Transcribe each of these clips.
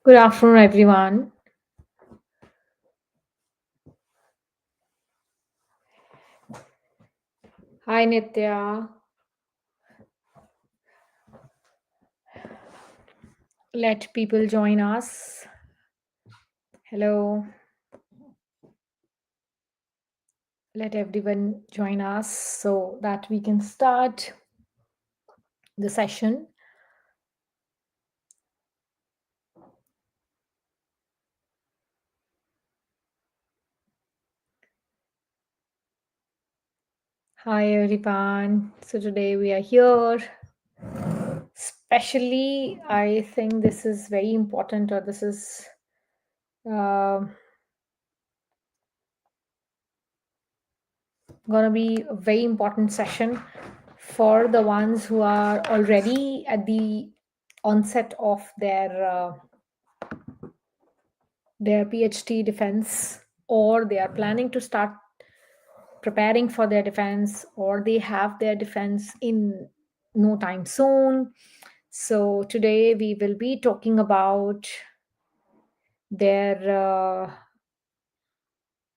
Good afternoon, everyone. Hi, Nitya. Let people join us. Hello. Let everyone join us so that we can start the session. Hi, everyone. So, today we are here. Especially, I think this is very important, or this is going to be a very important session for the ones who are already at the onset of their PhD defense, or they are planning to start preparing for their defense, or they have their defense in no time soon. So, today we will be talking about their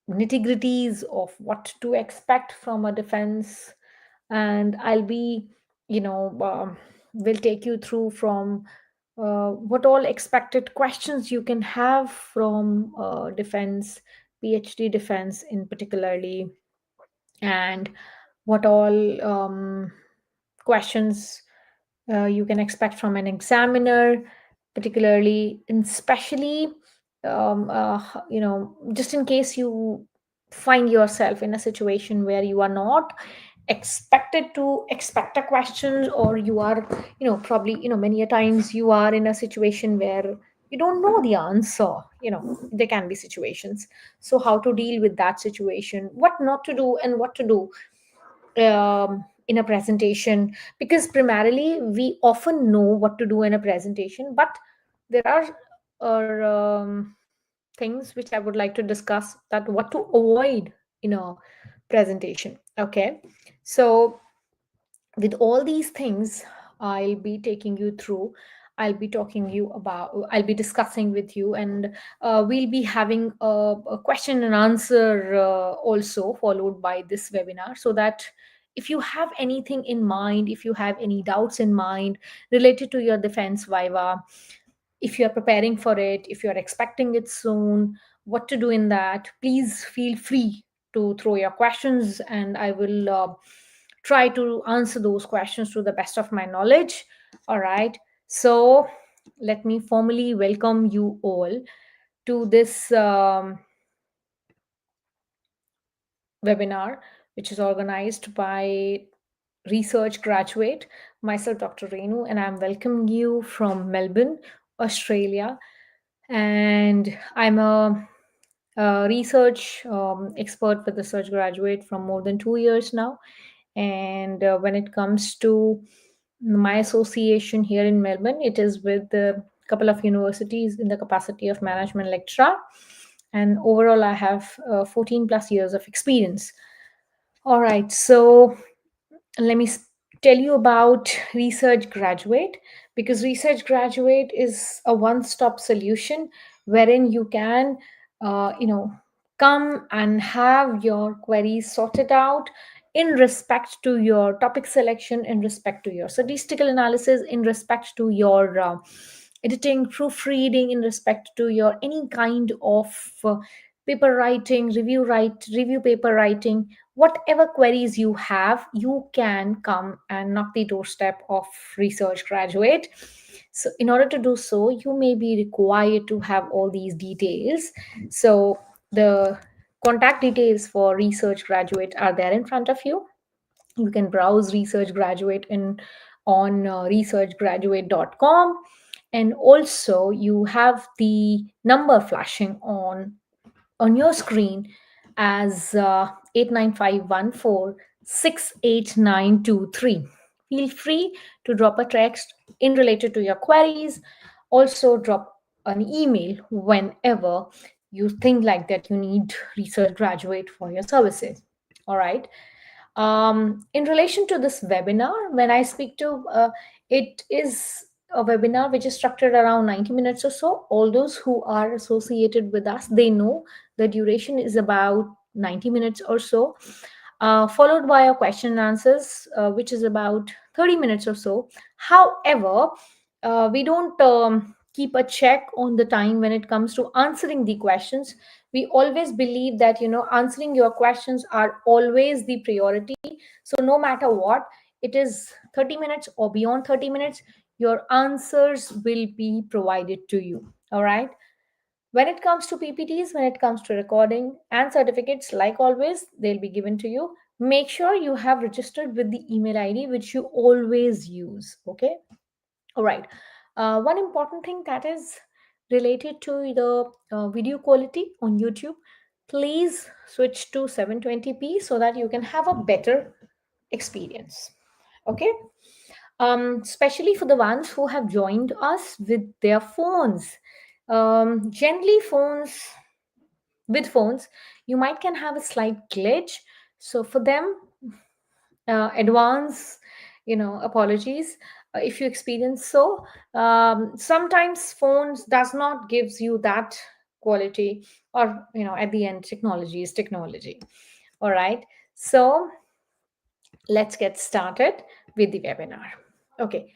nitty gritties of what to expect from a defense. And I'll be, will take you through from what all expected questions you can have from defense, PhD defense in particularly, and what all questions you can expect from an examiner, particularly and especially, just in case you find yourself in a situation where you are not expected to expect a question, or you are, probably, many a times you are in a situation where you don't know the answer. There can be situations. So how to deal with that situation, what not to do and what to do in a presentation, because primarily we often know what to do in a presentation, but there are things which I would like to discuss, that what to avoid in a presentation. Okay, so with all these things, I'll be taking you through. I'll be discussing with you, and we'll be having a question and answer also followed by this webinar, so that if you have anything in mind, if you have any doubts in mind related to your defense viva, if you're preparing for it, if you're expecting it soon, what to do in that, please feel free to throw your questions, and I will try to answer those questions to the best of my knowledge. All right. So let me formally welcome you all to this webinar, which is organized by research graduate, myself, Dr. Renu, and I'm welcoming you from Melbourne, Australia. And I'm a research expert with research graduate from more than 2 years now. And when it comes to my association here in Melbourne, it is with a couple of universities in the capacity of management lecturer. And overall, I have 14 plus years of experience. All right, so let me tell you about research graduate, because research graduate is a one-stop solution wherein you can come and have your queries sorted out in respect to your topic selection, in respect to your statistical analysis, in respect to your editing, proofreading, in respect to your any kind of paper writing, review paper writing. Whatever queries you have, you can come and knock the doorstep of research graduate. So in order to do so, you may be required to have all these details. So the contact details for research graduate are there in front of you. You can browse research graduate in on researchgraduate.com, and also you have the number flashing on your screen as 89514 Feel free to drop a text in related to your queries. Also, drop an email whenever you think like that you need research graduate for your services. All right. In relation to this webinar, when I speak to it is a webinar which is structured around 90 minutes or so. All those who are associated with us, they know the duration is about 90 minutes or so, followed by a question and answers, which is about 30 minutes or so. However, we don't keep a check on the time when it comes to answering the questions. We always believe that, answering your questions are always the priority. So no matter what, it is 30 minutes or beyond 30 minutes, your answers will be provided to you. All right. When it comes to PPTs, when it comes to recording and certificates, like always, they'll be given to you. Make sure you have registered with the email ID which you always use. Okay. All right. One important thing that is related to the video quality on YouTube, please switch to 720p so that you can have a better experience. Okay. Especially for the ones who have joined us with their phones. Generally, phones, you might can have a slight glitch. So for them, advance apologies if you experience so. Sometimes phones does not gives you that quality, or at the end, technology is technology. All right, so let's get started with the webinar. Okay,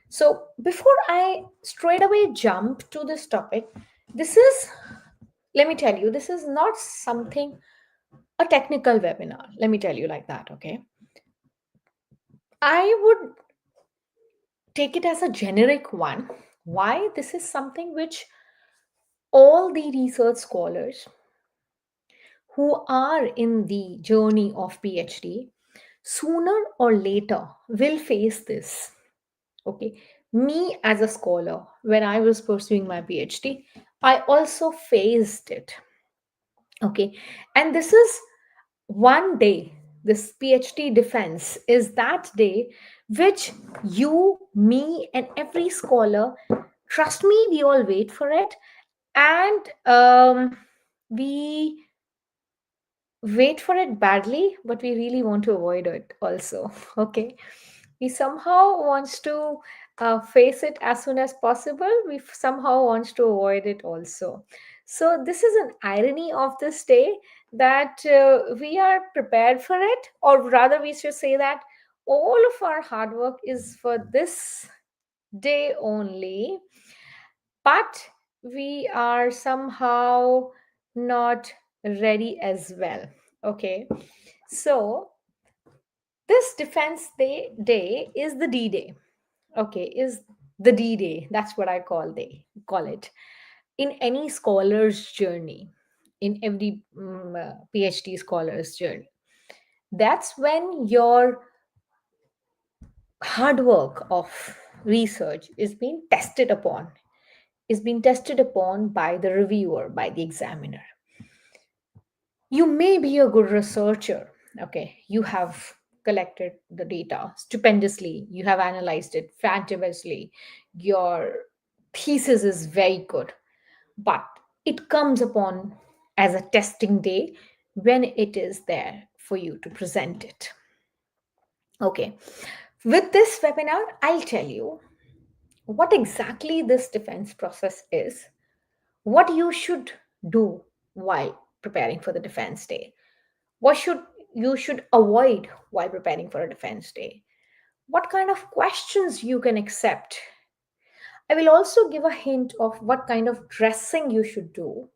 so before I straight away jump to this topic, this is, let me tell you, this is not something a technical webinar, let me tell you like that. Okay, I would take it as a generic one. Why? This is something which all the research scholars who are in the journey of PhD sooner or later will face this. Okay. Me as a scholar, when I was pursuing my PhD, I also faced it. Okay. And this is one day, this PhD defense is that day which you, me, and every scholar, trust me, we all wait for it. And we wait for it badly, but we really want to avoid it also. Okay. We somehow wants to face it as soon as possible. We somehow wants to avoid it also. So this is an irony of this day, that we are prepared for it, or rather we should say that all of our hard work is for this day only, but we are somehow not ready as well. Okay, so this defense day is the D-Day. Okay, is the D-Day. That's what I call it in any scholar's journey, in every PhD scholar's journey. That's when your hard work of research is being tested upon by the reviewer, by the examiner. You may be a good researcher. Okay, you have collected the data stupendously, you have analyzed it fabulously, your thesis is very good, but it comes upon as a testing day when it is there for you to present it. Okay, with this webinar, I'll tell you what exactly this defense process is, what you should do while preparing for the defense day, what should avoid while preparing for a defense day, what kind of questions you can accept. I will also give a hint of what kind of dressing you should do,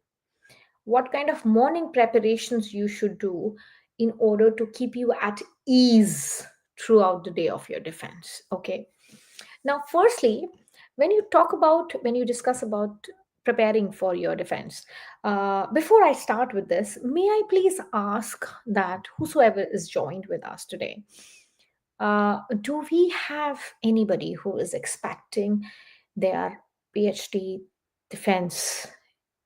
what kind of morning preparations you should do in order to keep you at ease throughout the day of your defense. Okay, now firstly, when you discuss about preparing for your defense, before I start with this, may I please ask that whosoever is joined with us today, do we have anybody who is expecting their PhD defense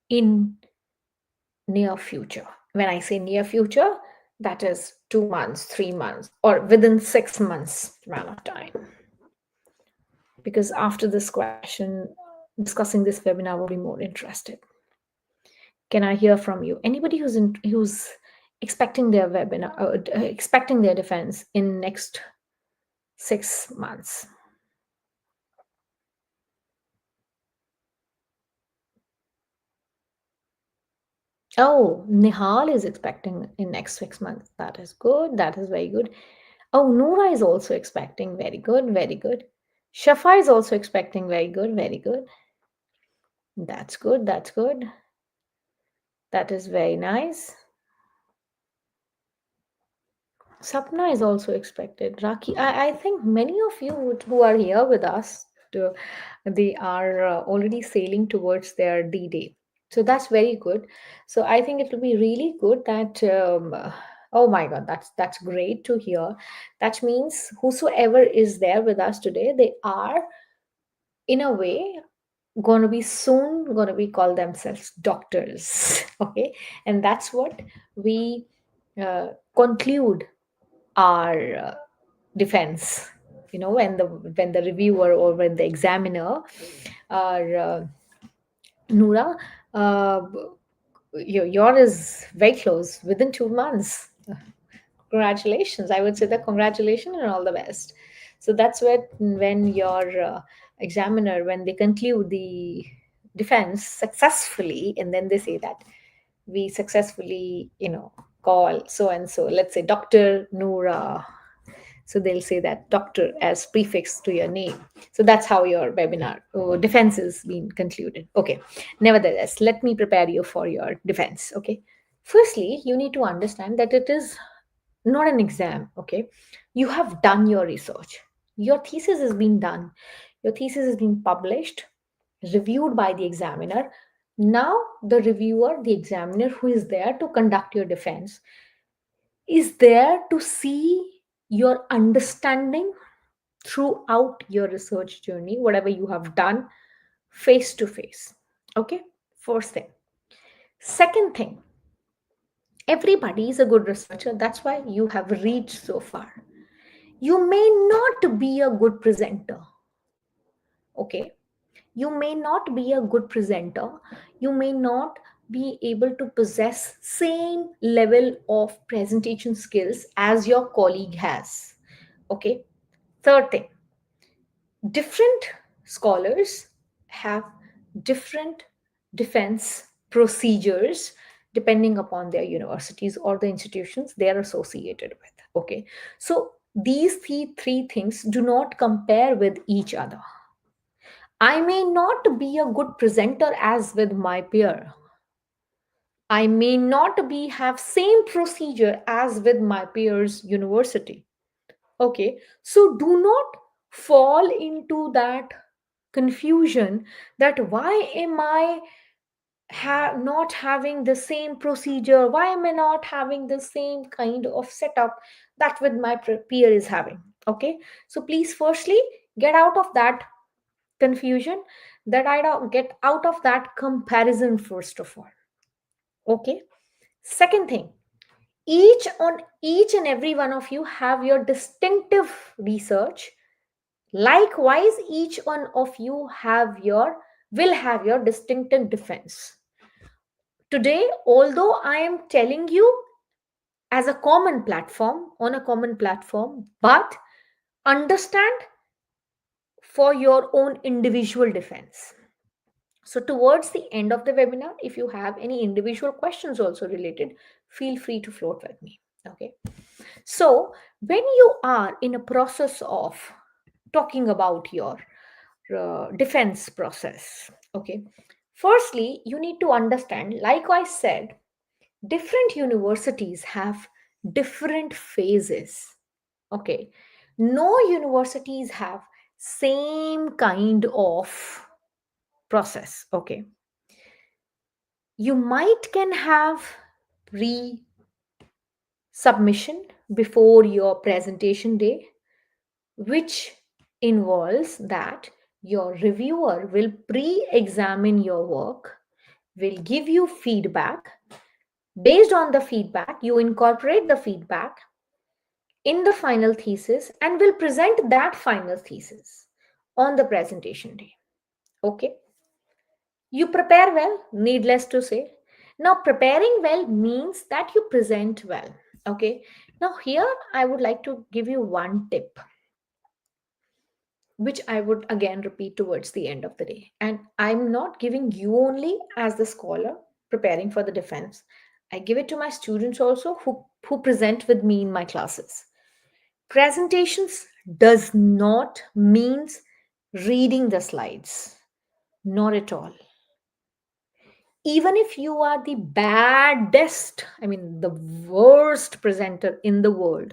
in near future? When I say near future, that is 2 months, 3 months, or within 6 months span of time. Because after this question, discussing this webinar will be more interested. Can I hear from you? Anybody who's expecting their webinar, expecting their defense in next 6 months? Oh, Nihal is expecting in next 6 months. That is good. That is very good. Oh, Noora is also expecting. Very good. Very good. Shafa is also expecting. Very good. Very good. That's good. That's good. That is very nice. Sapna is also expected. Raki, I think many of you who are here with us, they are already sailing towards their D Day. So that's very good. So I think it will be really good that. Oh my God, that's great to hear. That means whosoever is there with us today, they are in a way going to be call themselves doctors. Okay, and that's what we conclude our defense, when the reviewer or when the examiner or Noora, your is very close within 2 months. Congratulations, I would say that congratulations and all the best. So that's when your examiner, when they conclude the defense successfully, and then they say that we successfully call so and so, let's say Dr. Noora. So they'll say that doctor as prefix to your name. So that's how your webinar defense is being concluded. Okay. Nevertheless, let me prepare you for your defense. Okay. Firstly, you need to understand that it is not an exam. Okay. You have done your research. Your thesis has been done. Your thesis has been published, reviewed by the examiner. Now, the reviewer, the examiner who is there to conduct your defense, is there to see your understanding throughout your research journey, whatever you have done, face to face. Okay, first thing. Second thing, everybody is a good researcher. That's why you have reached so far. You may not be a good presenter. Okay, you may not be a good presenter. You may not be able to possess same level of presentation skills as your colleague has. Okay, third thing, different scholars have different defense procedures depending upon their universities or the institutions they are associated with. Okay, so these three things do not compare with each other. I may not be a good presenter as with my peer. I may not be have same procedure as with my peers university. Okay, so do not fall into that confusion that why am I not having the same procedure? Why am I not having the same kind of setup that with my peer is having? Okay, so please, firstly, get out of that confusion, that I don't get out of that comparison first of all. Okay, second thing, each and every one of you have your distinctive research. Likewise, each one of you will have your distinctive defense. Today, although I am telling you as a common platform, on a common platform, but understand for your own individual defense. So towards the end of the webinar, if you have any individual questions also related, feel free to float with me. Okay. So when you are in a process of talking about your defense process, okay, firstly, you need to understand, like I said, different universities have different phases. Okay. No universities have same kind of process. Okay, you might can have pre submission before your presentation day, which involves that your reviewer will pre examine your work, will give you feedback. Based on the feedback, you incorporate the feedback in the final thesis and will present that final thesis on the presentation day. Okay, you prepare well, needless to say. Now, preparing well means that you present well. Okay. Now, here I would like to give you one tip, which I would again repeat towards the end of the day. And I'm not giving you only as the scholar, preparing for the defense. I give it to my students also who present with me in my classes. Presentations does not means reading the slides. Not at all. Even if you are the baddest, I mean, the worst presenter in the world,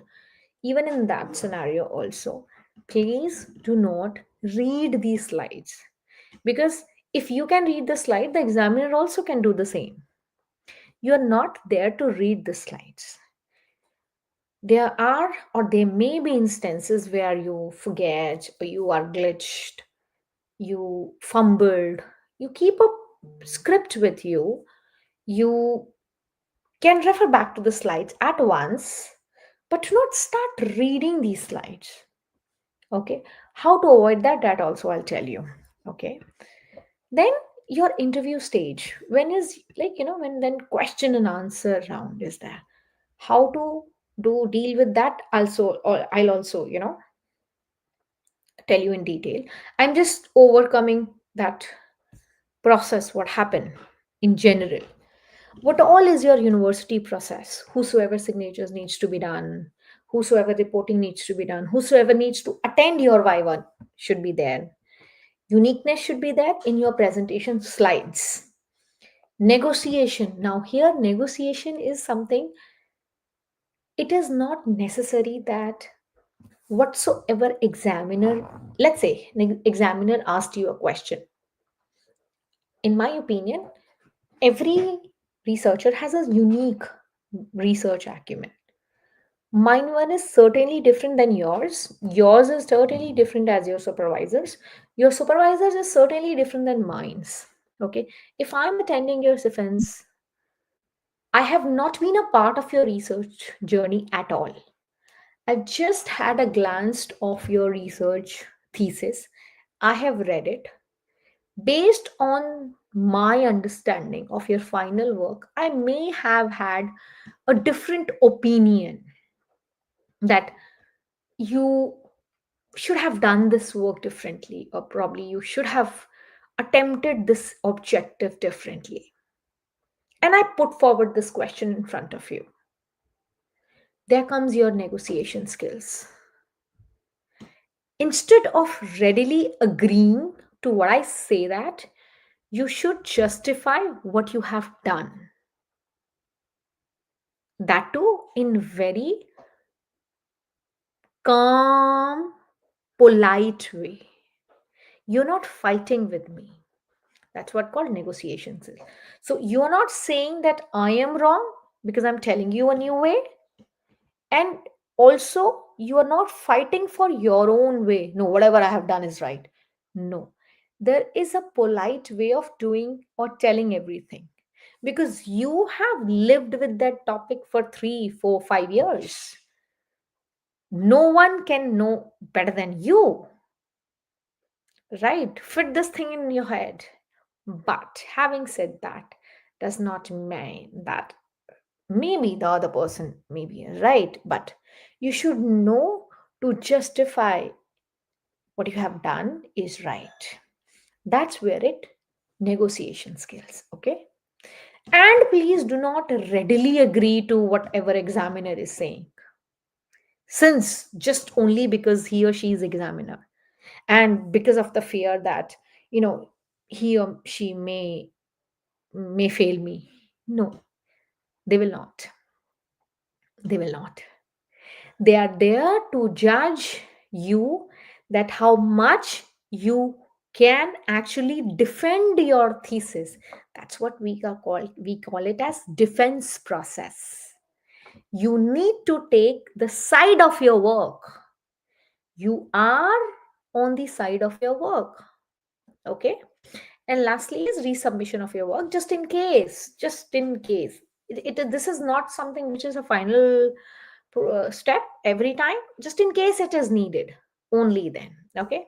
even in that scenario, also, please do not read these slides. Because if you can read the slide, the examiner also can do the same. You are not there to read the slides. There are, or there may be instances where you forget, or you are glitched, you fumbled, you keep a script with you, you can refer back to the slides at once, but do not start reading these slides. Okay, how to avoid that? That also I'll tell you. Okay, then your interview stage, when is like when then question and answer round is there. How to do deal with that also, or I'll also tell you in detail. I'm just overcoming that process, what happened in general. What all is your university process? Whosoever signatures needs to be done, whosoever reporting needs to be done, whosoever needs to attend your viva should be there. Uniqueness should be there in your presentation slides. Negotiation. Now, here, negotiation is something, it is not necessary that whatsoever examiner, let's say, examiner asked you a question. In my opinion, every researcher has a unique research acumen. Mine one is certainly different than yours. Yours is certainly different as your supervisors. Your supervisors is certainly different than mine's. Okay. If I'm attending your defense, I have not been a part of your research journey at all. I've just had a glance of your research thesis. I have read it. Based on my understanding of your final work, I may have had a different opinion that you should have done this work differently, or probably you should have attempted this objective differently. And I put forward this question in front of you. There comes your negotiation skills. Instead of readily agreeing to what I say, that you should justify what you have done. That too in very calm, polite way. You're not fighting with me. That's what called negotiations is. So you're not saying that I am wrong because I'm telling you a new way. And also, you are not fighting for your own way. No, whatever I have done is right. No. There is a polite way of doing or telling everything, because you have lived with that topic for 3, 4, 5 years. No one can know better than you, right? Fit this thing in your head. But having said that, does not mean that maybe the other person may be right, but you should know to justify what you have done is right. That's where it negotiation skills, okay? And please do not readily agree to whatever examiner is saying, since just only because he or she is examiner, and because of the fear that you know he or she may fail me. No, they will not. They will not. They are there to judge you, that how much you can actually defend your thesis. That's what we call it as defense process. You need to take the side of your work. You are on the side of your work. Okay. And lastly is resubmission of your work, just in case this is not something which is a final step every time. Just in case it is needed, only then. Okay,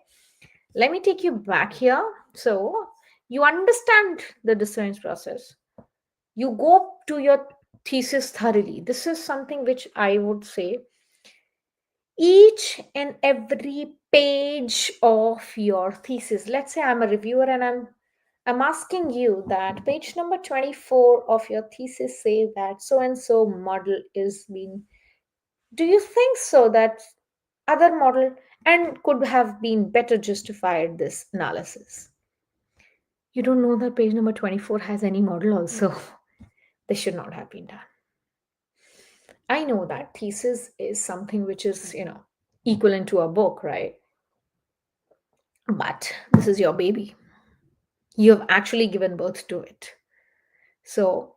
let me take you back here. So you understand the defense process, you go to your thesis thoroughly. This is something which I would say, each and every page of your thesis. Let's say I'm a reviewer and I'm I'm asking you that page number 24 of your thesis say that so and so model is being. Do you think so that other model and could have been better justified this analysis? You don't know that page number 24 has any model also. This should not have been done. I know that thesis is something which is, equivalent to a book, right? But this is your baby. You have actually given birth to it. So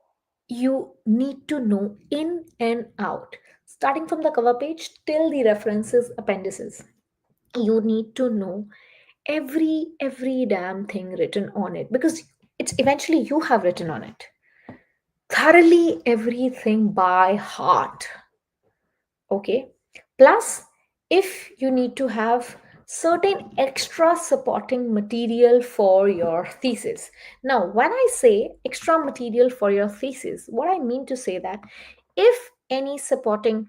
you need to know in and out, starting from the cover page till the references appendices. You need to know every damn thing written on it because it's eventually you have written on it. Thoroughly everything by heart. Okay. Plus, if you need to have certain extra supporting material for your thesis. Now, when I say extra material for your thesis, what I mean to say that if any supporting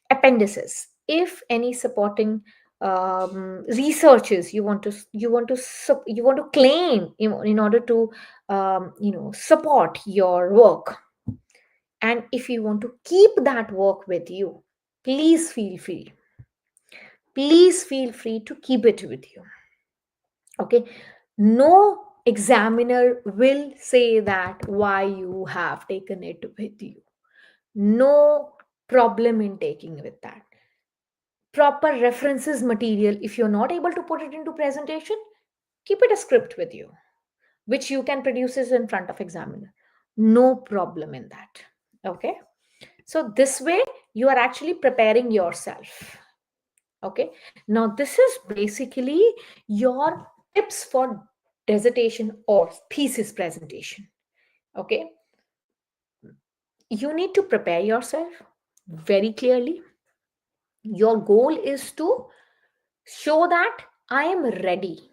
appendices, if any supporting researches you want to claim in order to support your work, and if you want to keep that work with you, please feel free. Please feel free to keep it with you. Okay. No examiner will say that why you have taken it with you. No problem in taking with that. Proper references material. If you're not able to put it into presentation, keep it a script with you, which you can produce it in front of examiner. No problem in that. Okay. So this way you are actually preparing yourself. Okay. Now this is basically your tips for dissertation or thesis presentation. Okay. You need to prepare yourself very clearly. Your goal is to show that I am ready.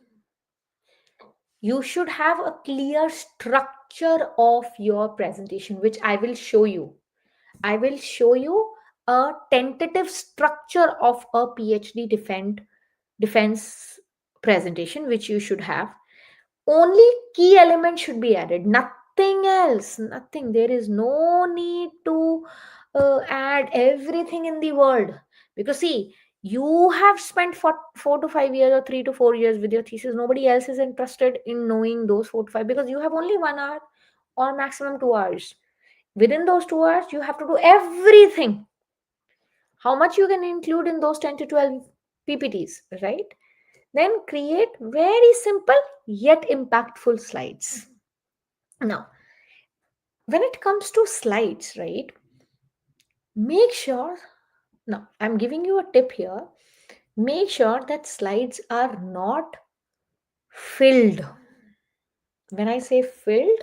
You should have a clear structure of your presentation, which I will show you. I will show you a tentative structure of a PhD defense presentation, which you should have. Only key elements should be added, nothing else, nothing. There is no need to add everything in the world, because see, you have spent 4 to 5 years or 3 to 4 years with your thesis. Nobody else is interested in knowing those 4 to 5, because you have only 1 hour or maximum 2 hours. Within those 2 hours you have to do everything. How much you can include in those 10 to 12 ppts, right? Then create very simple yet impactful slides. Now, when it comes to slides, right, make sure, now I'm giving you a tip here, make sure that slides are not filled. When I say filled,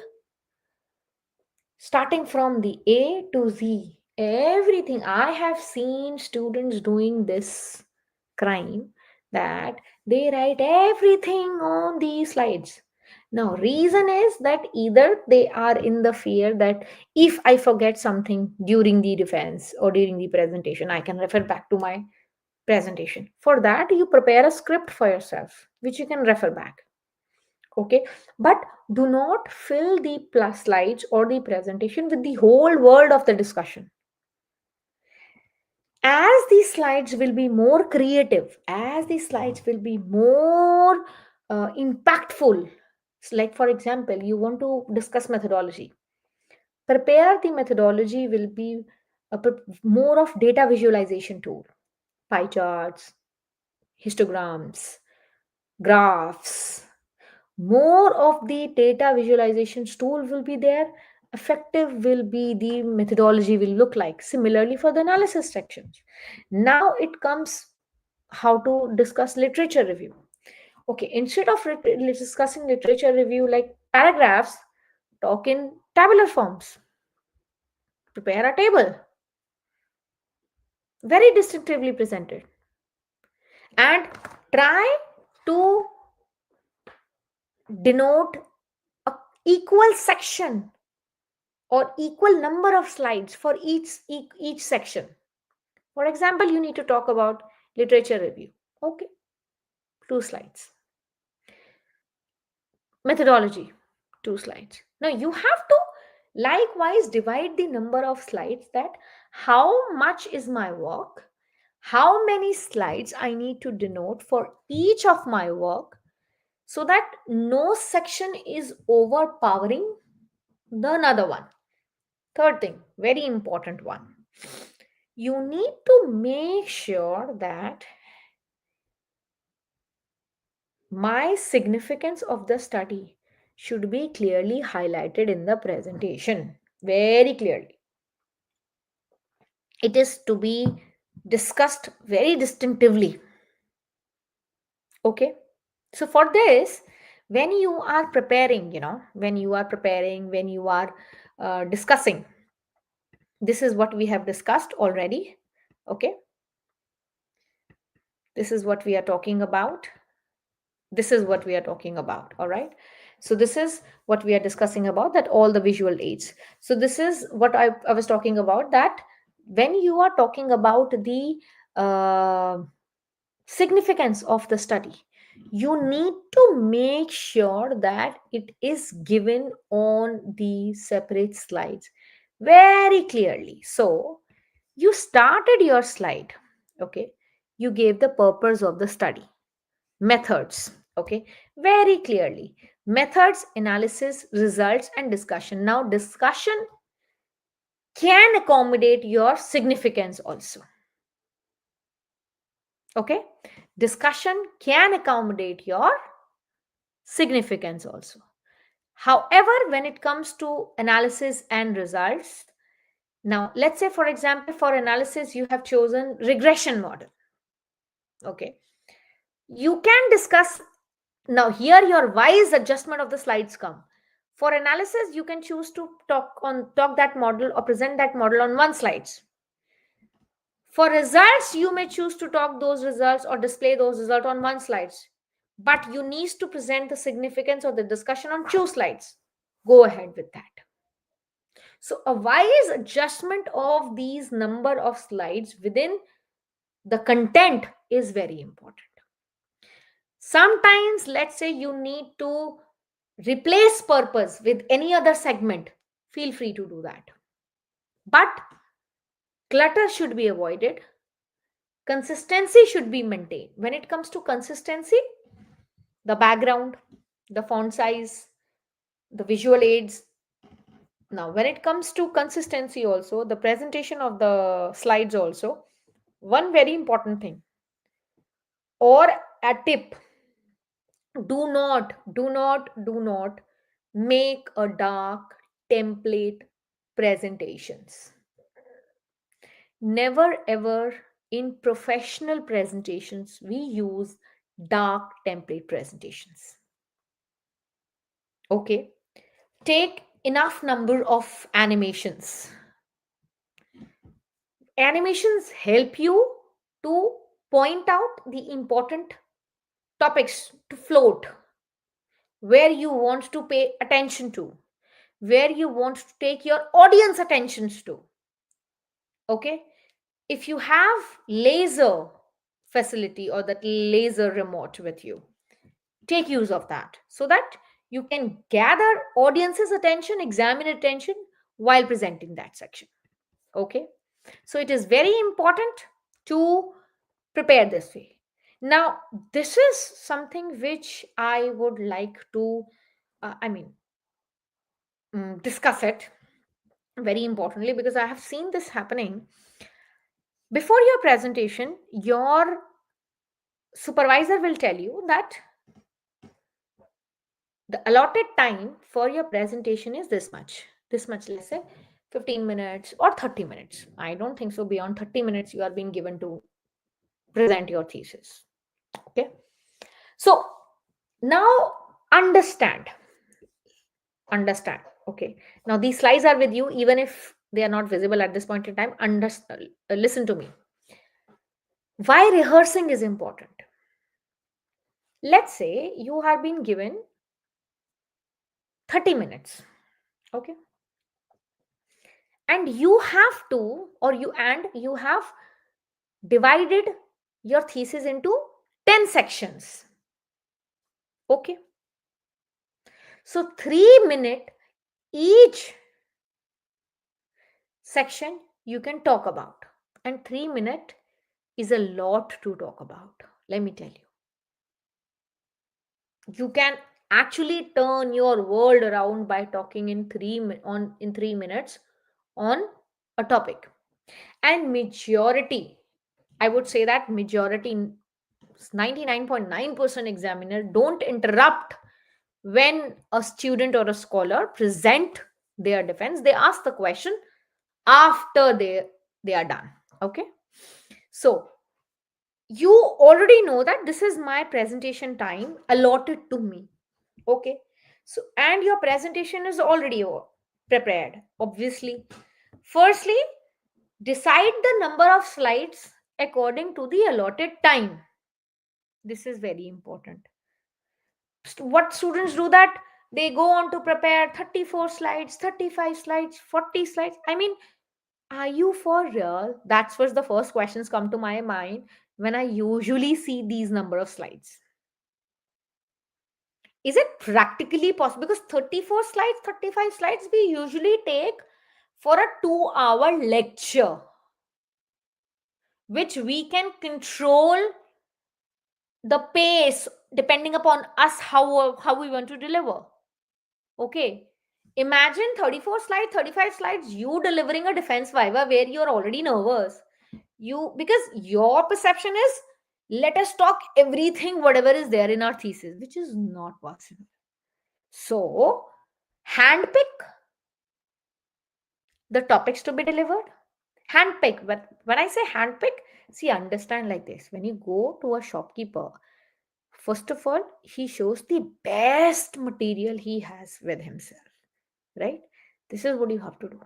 starting from the A to Z, everything. I have seen students doing this crime, that they write everything on these slides. Now, reason is that either they are in the fear that if I forget something during the defense or during the presentation, I can refer back to my presentation. For that, you prepare a script for yourself, which you can refer back. Okay, but do not fill the plus slides or the presentation with the whole world of the discussion. As these slides will be more creative, as these slides will be more impactful. So like for example, you want to discuss methodology, prepare the methodology will be more of data visualization tool, pie charts, histograms, graphs. More of the data visualization tool will be there. Effective will be the methodology will look like. Similarly for the analysis sections. Now it comes how to discuss literature review. Okay, instead of discussing literature review like paragraphs, talk in tabular forms. Prepare a table, very distinctively presented, and try to denote a equal section or equal number of slides for each section. For example, you need to talk about literature review. Okay, 2 slides. Methodology, 2 slides. Now you have to likewise divide the number of slides, that how much is my work, how many slides I need to denote for each of my work, so that no section is overpowering the another one. Third thing, very important one. You need to make sure that my significance of the study should be clearly highlighted in the presentation. Very clearly. It is to be discussed very distinctively. Okay. So for this, when you are preparing, when you are discussing, this is what we have discussed already. Okay. This is what we are talking about. This is what we are talking about. All right. So this is what we are discussing about, that all the visual aids. So this is what I was talking about, that when you are talking about the significance of the study, you need to make sure that it is given on the separate slides very clearly. So you started your slide. Okay. You gave the purpose of the study, methods. Okay. Very clearly, methods, analysis, results, and discussion. Now discussion can accommodate your significance also. Okay. Discussion can accommodate your significance also. However, when it comes to analysis and results, now let's say, for example, for analysis you have chosen regression model. Okay. You can discuss. Now here your wise adjustment of the slides come. For analysis, you can choose to talk that model or present that model on one slides. For results, you may choose to talk those results or display those results on one slides. But you need to present the significance of the discussion on 2 slides. Go ahead with that. So a wise adjustment of these number of slides within the content is very important. Sometimes, let's say you need to replace purpose with any other segment, feel free to do that. But clutter should be avoided. Consistency should be maintained. When it comes to consistency, the background, the font size, the visual aids. Now, when it comes to consistency, also the presentation of the slides, also one very important thing or a tip: do not make a dark template presentations. Never ever in professional presentations we use dark template presentations. Okay. Take enough number of animations. Animations help you to point out the important topics to float, where you want to pay attention to, where you want to take your audience attentions to. Okay. If you have laser facility or that laser remote with you, take use of that so that you can gather audience's attention, examine attention while presenting that section. Okay. So it is very important to prepare this way. Now this is something which I would like to discuss it very importantly, because I have seen this happening. Before your presentation, your supervisor will tell you that the allotted time for your presentation is this much, let's say 15 minutes or 30 minutes. I don't think so beyond 30 minutes you are being given to present your thesis. Okay. So now understand. Okay. Now these slides are with you, even if they are not visible at this point in time. Listen to me. Why rehearsing is important? Let's say you have been given 30 minutes. Okay. And you have to, or you have divided your thesis into 10 sections. Okay. So 3 minute each section you can talk about, and 3 minute is a lot to talk about. Let me tell you, you can actually turn your world around by talking in 3 minutes on a topic. And majority, I would say that majority, 99.9% examiner don't interrupt when a student or a scholar present their defense. They ask the question after they are done. Okay, so you already know that this is my presentation time allotted to me. Okay, so and your presentation is already prepared. Obviously, firstly, decide the number of slides according to the allotted time. This is very important. What students do that, they go on to prepare 34 slides, 35 slides, 40 slides. I mean, are you for real? That's what the first questions come to my mind when I usually see these number of slides. Is it practically possible? Because 34 slides, 35 slides we usually take for a 2 hour lecture, which we can control the pace depending upon us, how we want to deliver. Okay, imagine 34 slides, 35 slides, you delivering a defense viva where you're already nervous. You, because your perception is, let us talk everything whatever is there in our thesis, which is not possible. So handpick the topics to be delivered. Handpick, but when I say handpick, see, understand like this: when you go to a shopkeeper, first of all, he shows the best material he has with himself, right? This is what you have to do.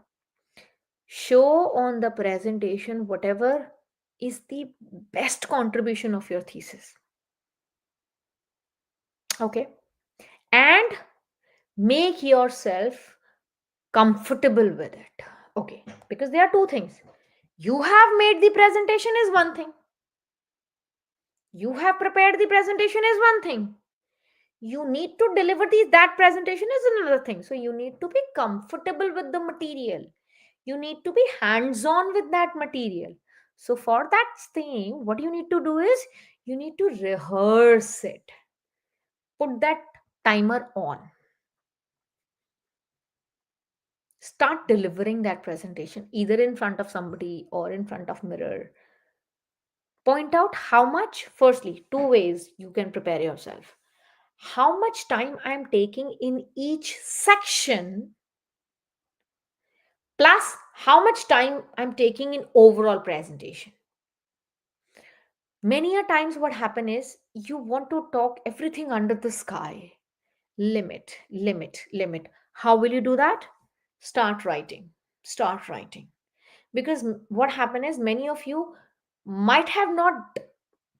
Show on the presentation whatever is the best contribution of your thesis. Okay, and make yourself comfortable with it. Okay, because there are two things. You have made the presentation is one thing, you have prepared the presentation is one thing, you need to deliver that presentation is another thing. So you need to be comfortable with the material, you need to be hands on with that material. So for that thing, what you need to do is you need to rehearse it, put that timer on, start delivering that presentation either in front of somebody or in front of mirror. Point out how much, firstly, two ways you can prepare yourself: how much time I am taking in each section, plus how much time I'm taking in overall presentation. Many a times what happen is you want to talk everything under the sky. Limit, limit, limit. How will you do that? Start writing. Start writing. Because what happened is many of you might have not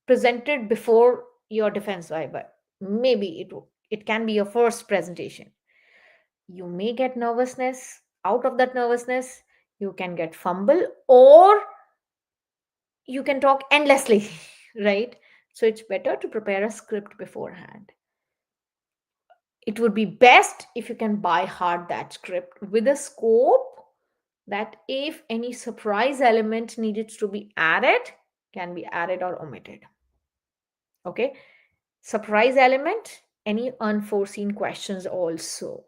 presented before your defense viva. Maybe it can be your first presentation. You may get nervousness. Out of that nervousness, you can get fumble, or you can talk endlessly, right? So it's better to prepare a script beforehand. It would be best if you can buy hard that script with a scope that if any surprise element needed to be added, can be added or omitted. Okay, surprise element, any unforeseen questions also,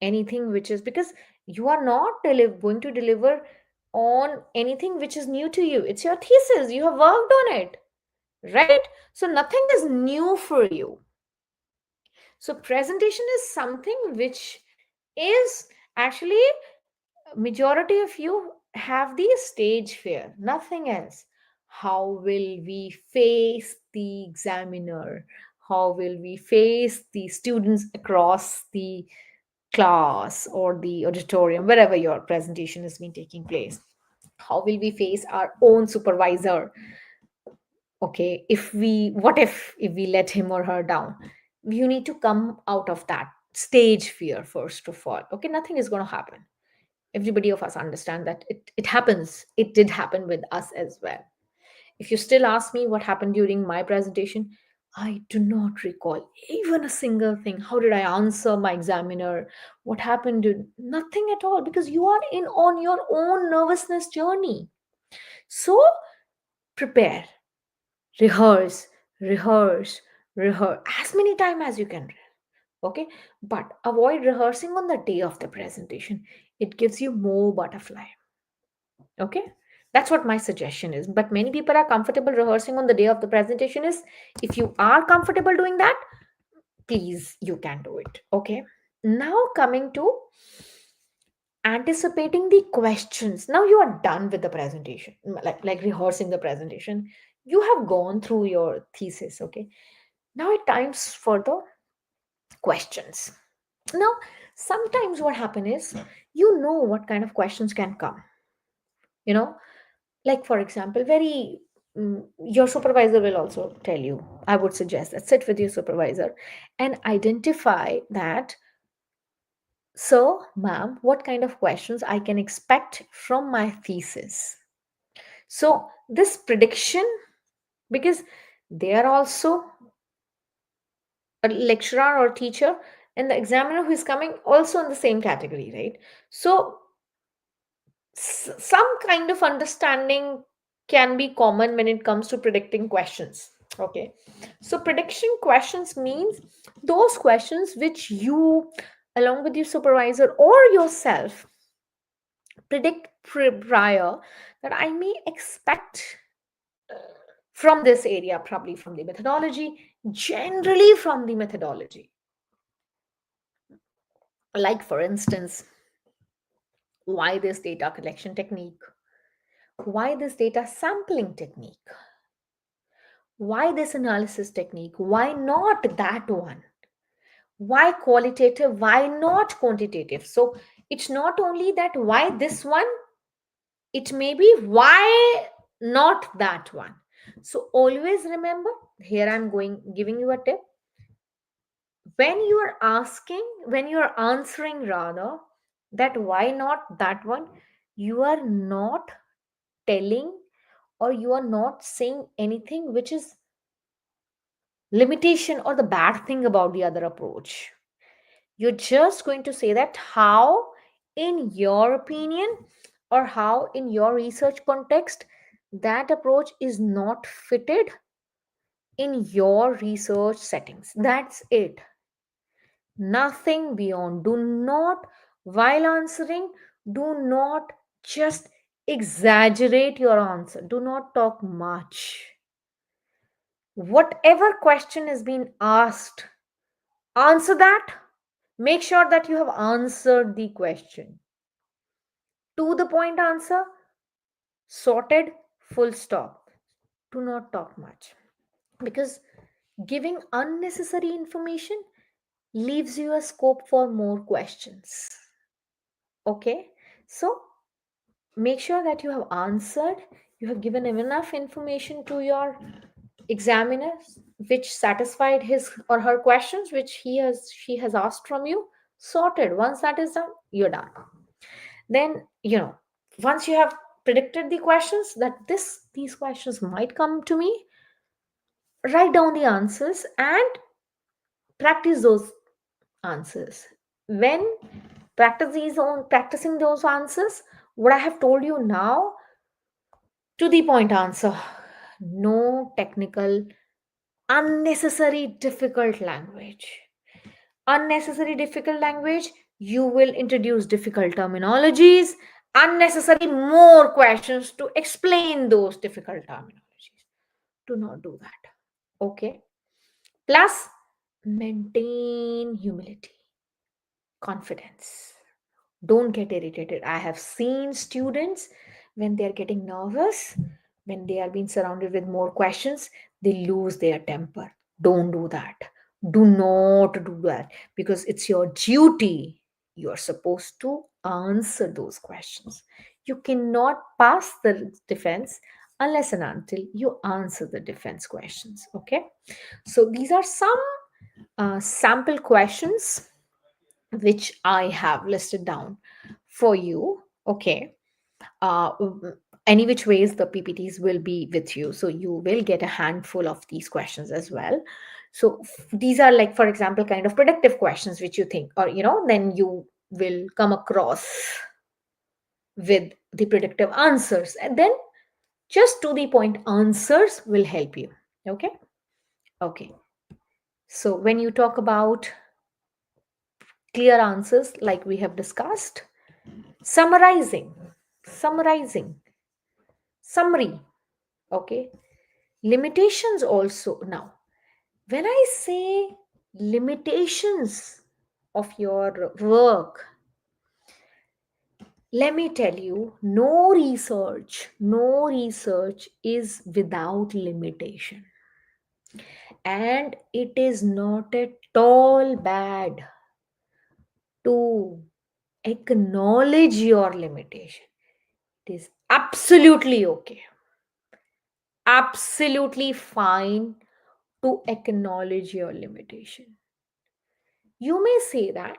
anything which is, because you are not going to deliver on anything which is new to you. It's your thesis, you have worked on it, right? So nothing is new for you. So presentation is something which is actually, majority of you have the stage fear, nothing else. How will we face the examiner? How will we face the students across the class or the auditorium, wherever your presentation has been taking place? How will we face our own supervisor? Okay, if we, what if we let him or her down? You need to come out of that stage fear first of all. Okay, nothing is going to happen. Everybody of us understand that it happens, it did happen with us as well. If you still ask me what happened during my presentation, I do not recall even a single thing. How did I answer my examiner? What happened? Nothing at all, because you are in on your own nervousness journey. So prepare, rehearse, rehearse, rehearse as many times as you can. Okay, but avoid rehearsing on the day of the presentation. It gives you more butterfly. Okay, that's what my suggestion is. But many people are comfortable rehearsing on the day of the presentation. Is, if you are comfortable doing that, please, you can do it. Okay, now coming to anticipating the questions. Now you are done with the presentation, like rehearsing the presentation. You have gone through your thesis. Okay, now it times for the questions. Now sometimes what happen is, you know what kind of questions can come, you know like for example, very your supervisor will also tell you, I would suggest that sit with your supervisor and identify that, so ma'am, what kind of questions I can expect from my thesis. So this prediction, because they are also a lecturer or teacher, and the examiner who is coming also in the same category, right? So some kind of understanding can be common when it comes to predicting questions. Okay, so prediction questions means those questions which you, along with your supervisor or yourself, predict prior, that I may expect from this area, probably from the methodology, generally from the methodology. Like for instance, why this data collection technique, why this data sampling technique, why this analysis technique, why not that one, why qualitative, why not quantitative. So it's not only that why this one, it may be why not that one. So always remember, here I'm going giving you a tip. When you are asking, when you are answering rather, that why not that one, you are not telling, or you are not saying anything which is limitation or the bad thing about the other approach. You're just going to say that how, in your opinion, or how, in your research context, that approach is not fitted in your research settings. That's it. Nothing beyond. Do not, while answering, do not just exaggerate your answer. Do not talk much. Whatever question is being asked, answer that. Make sure that you have answered the question. To the point answer, sorted, full stop. Do not talk much. Because giving unnecessary information leaves you a scope for more questions. Okay? So make sure that you have answered, you have given enough information to your examiner which satisfied his or her questions which she has asked from you. Sorted. Once that is done, you're done. Then, once you have predicted the questions that these questions might come to me, write down the answers and practice those answers. When practicing those answers, what I have told you now, to the point answer. No technical, unnecessary difficult language. Unnecessary difficult language, you will introduce difficult terminologies, unnecessary more questions to explain those difficult terminologies. Do not do that. Okay. Plus, maintain humility, confidence. Don't get irritated. I have seen students, when they are getting nervous, when they are being surrounded with more questions, they lose their temper. Don't do that. Do not do that, because it's your duty. You're supposed to answer those questions. You cannot pass the defense unless and until you answer the defense questions. Okay. So these are some sample questions which I have listed down for you. Okay. any which ways the PPTs will be with you, so you will get a handful of these questions as well. So these are, like, for example, kind of predictive questions which you think, or then you will come across with the predictive answers, and then just to the point answers will help you. Okay. Okay. So when you talk about clear answers, like we have discussed, summarizing, summary. Okay. Limitations also. Now, when I say limitations of your work, let me tell you, no research is without limitation. And it is not at all bad to acknowledge your limitation. It is absolutely okay, absolutely fine to acknowledge your limitation. You may say that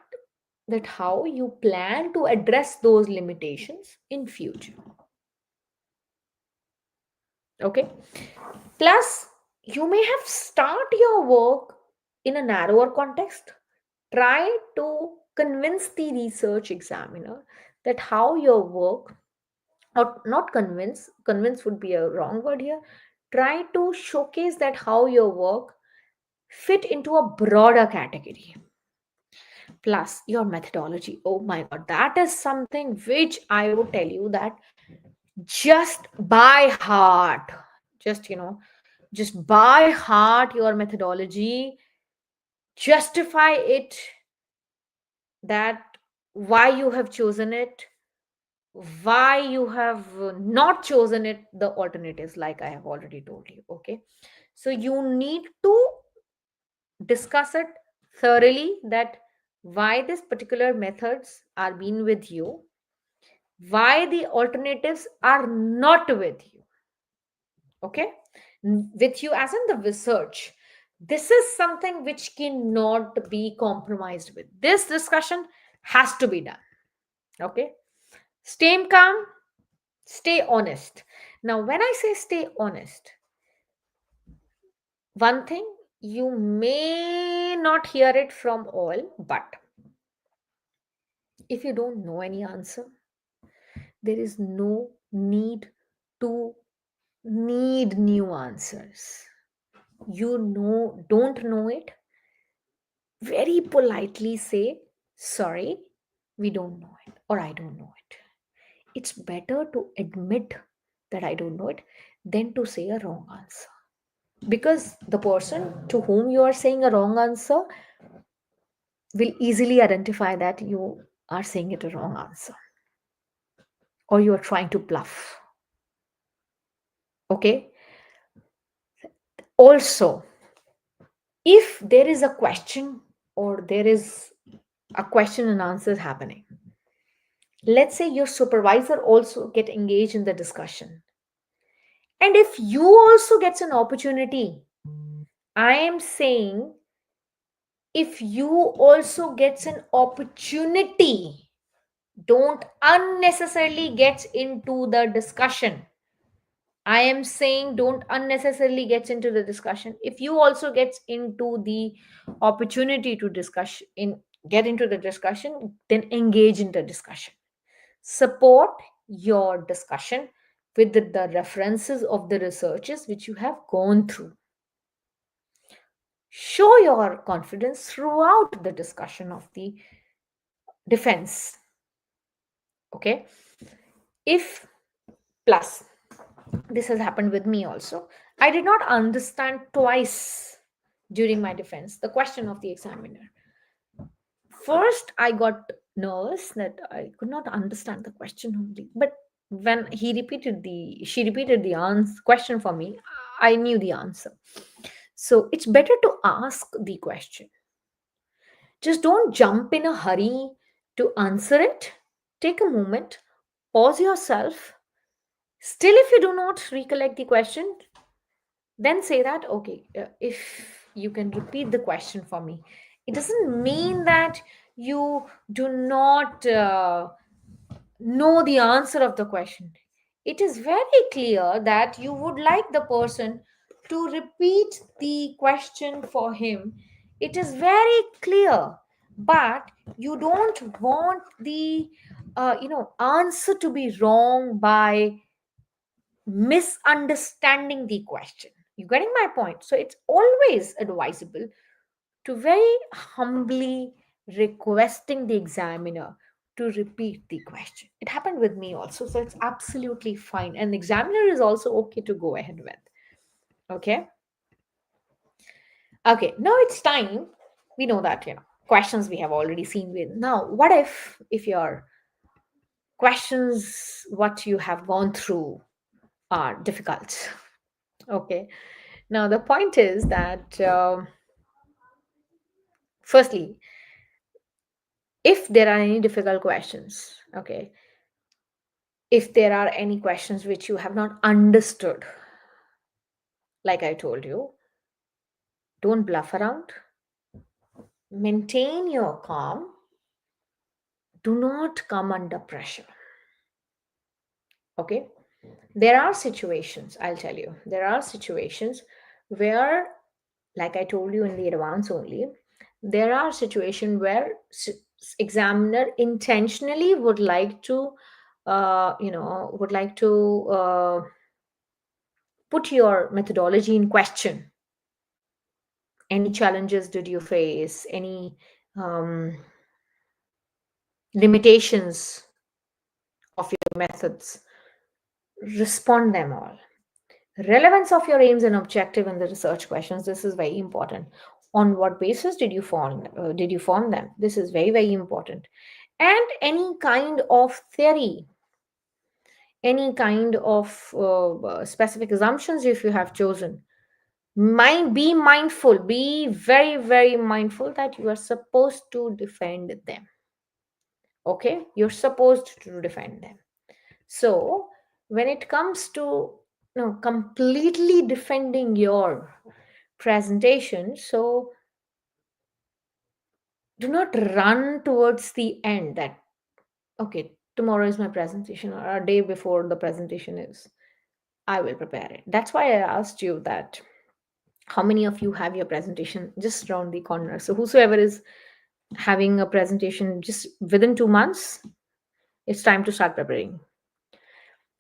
how you plan to address those limitations in future. Okay. Plus, you may have start your work in a narrower context. Try to convince the research examiner that how your work, or not convince would be a wrong word here. Try to showcase that how your work fit into a broader category. Plus your methodology, oh my god, that is something which I would tell you that just by heart, just just by heart your methodology, justify it, that why you have chosen it, why you have not chosen it, the alternatives, like I have already told you. Okay. So you need to discuss it thoroughly, that why this particular methods are being with you, why the alternatives are not with you. Okay. With you as in the research, this is something which cannot be compromised with. This discussion has to be done. Okay. Stay calm, stay honest. Now when I say stay honest, one thing, you may not hear it from all, but if you don't know any answer, there is no need to need new answers. Don't know it, very politely say, sorry, we don't know it, or I don't know it. It's better to admit that I don't know it than to say a wrong answer. Because the person to whom you are saying a wrong answer will easily identify that you are saying it a wrong answer, or you are trying to bluff. Okay. Also, if there is a question, or there is a question and answers happening, let's say your supervisor also get engaged in the discussion, and if you also gets an opportunity, I am saying, if you also gets an opportunity, don't unnecessarily get into the discussion. I am saying don't unnecessarily get into the discussion. If you also get into the opportunity to discuss in get into the discussion, then engage in the discussion. Support your discussion with the references of the researches which you have gone through. Show your confidence throughout the discussion of the defense. Okay. If plus, this has happened with me also, I did not understand twice during my defense the question of the examiner. First, I got nervous that I could not understand the question only. But when she repeated the question for me, I knew the answer. So it's better to ask the question. Just don't jump in a hurry to answer it. Take a moment, pause yourself. Still, if you do not recollect the question, then say that, okay, if you can repeat the question for me. It doesn't mean that you do not know the answer of the question. it is very clear that you would like the person to repeat the question for him. It is very clear, but you don't want the answer to be wrong by misunderstanding the question. You getting my point? So it's always advisable to very humbly requesting the examiner to repeat the question. It happened with me also, so it's absolutely fine. And the examiner is also okay to go ahead with. Okay. Okay. Now it's time. We know that, questions we have already seen with. Now, what if your questions, what you have gone through, are difficult? Okay. Now, the point is that, firstly, if there are any difficult questions, okay, if there are any questions which you have not understood, like I told you, don't bluff around, maintain your calm, do not come under pressure. Okay, there are situations, I'll tell you, there are situations where, like I told you in the advance only, there are situations where examiner intentionally would like to put your methodology in question. Any challenges did you face? Any um, limitations of your methods? Respond them all. Relevance of your aims and objective in the research questions. This is very important. On what basis did you form them? This is very, very important. And any kind of theory, any kind of specific assumptions if you have chosen, be mindful, be very, very mindful that you are supposed to defend them. Okay, you're supposed to defend them. So when it comes to completely defending your presentation, so do not run towards the end that, okay, tomorrow is my presentation, or a day before the presentation is, I will prepare it. That's why I asked you that how many of you have your presentation just around the corner. So whosoever is having a presentation just within 2 months, it's time to start preparing.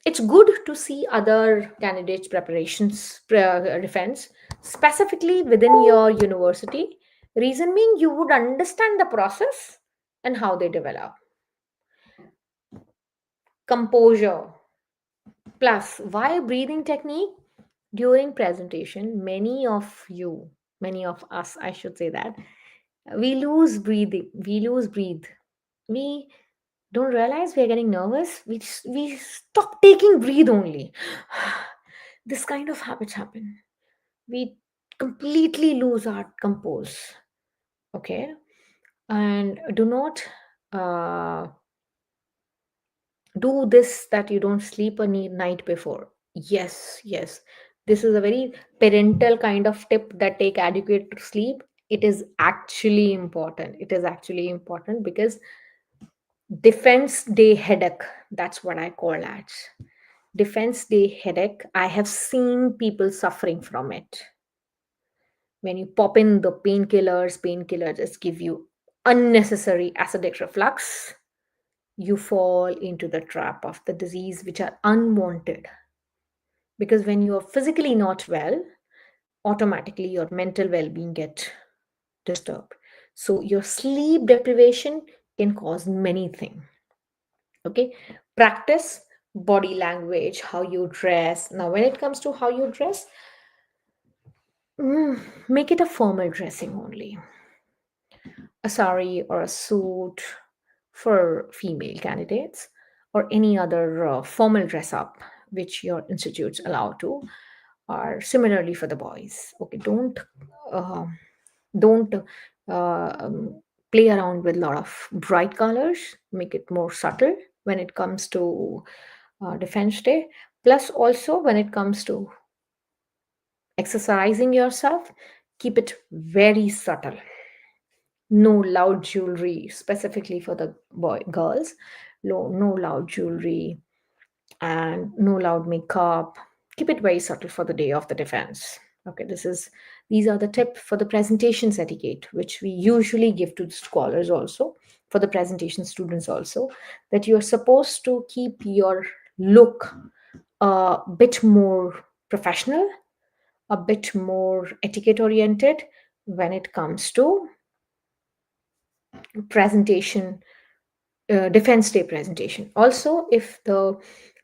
It's good to see other candidates preparations defense specifically within your university. Reason being, you would understand the process and how they develop. Composure plus why breathing technique during presentation. Many of us, I should say that, we lose breathing, we lose breathe, we don't realize we're getting nervous, we stop taking breathe only. This kind of habits happen, we completely lose our compose. Okay, and do not uh, do this that you don't sleep a night before. Yes, yes, this is a very parental kind of tip, that take adequate sleep. It is actually important, it is actually important, because defense day headache, that's what I call that. Defense day headache, I have seen people suffering from it. When you pop in the painkillers just give you unnecessary acidic reflux, you fall into the trap of the disease which are unwanted. Because when you are physically not well, automatically your mental well-being get disturbed. So your sleep deprivation can cause many things. Okay, practice body language, how you dress. Now when it comes to how you dress, make it a formal dressing only. A sari or a suit for female candidates, or any other formal dress up which your institutes allow to, or similarly for the boys. Okay, uh, don't play around with a lot of bright colors, make it more subtle when it comes to defense day. Plus also when it comes to exercising yourself, keep it very subtle. No loud jewelry, specifically for the girls. No loud jewelry, and no loud makeup. Keep it very subtle for the day of the defense. Okay, these are the tips for the presentations etiquette, which we usually give to the scholars also, for the presentation students also, that you're supposed to keep your look a bit more professional, a bit more etiquette oriented when it comes to presentation, defense day presentation. Also, if the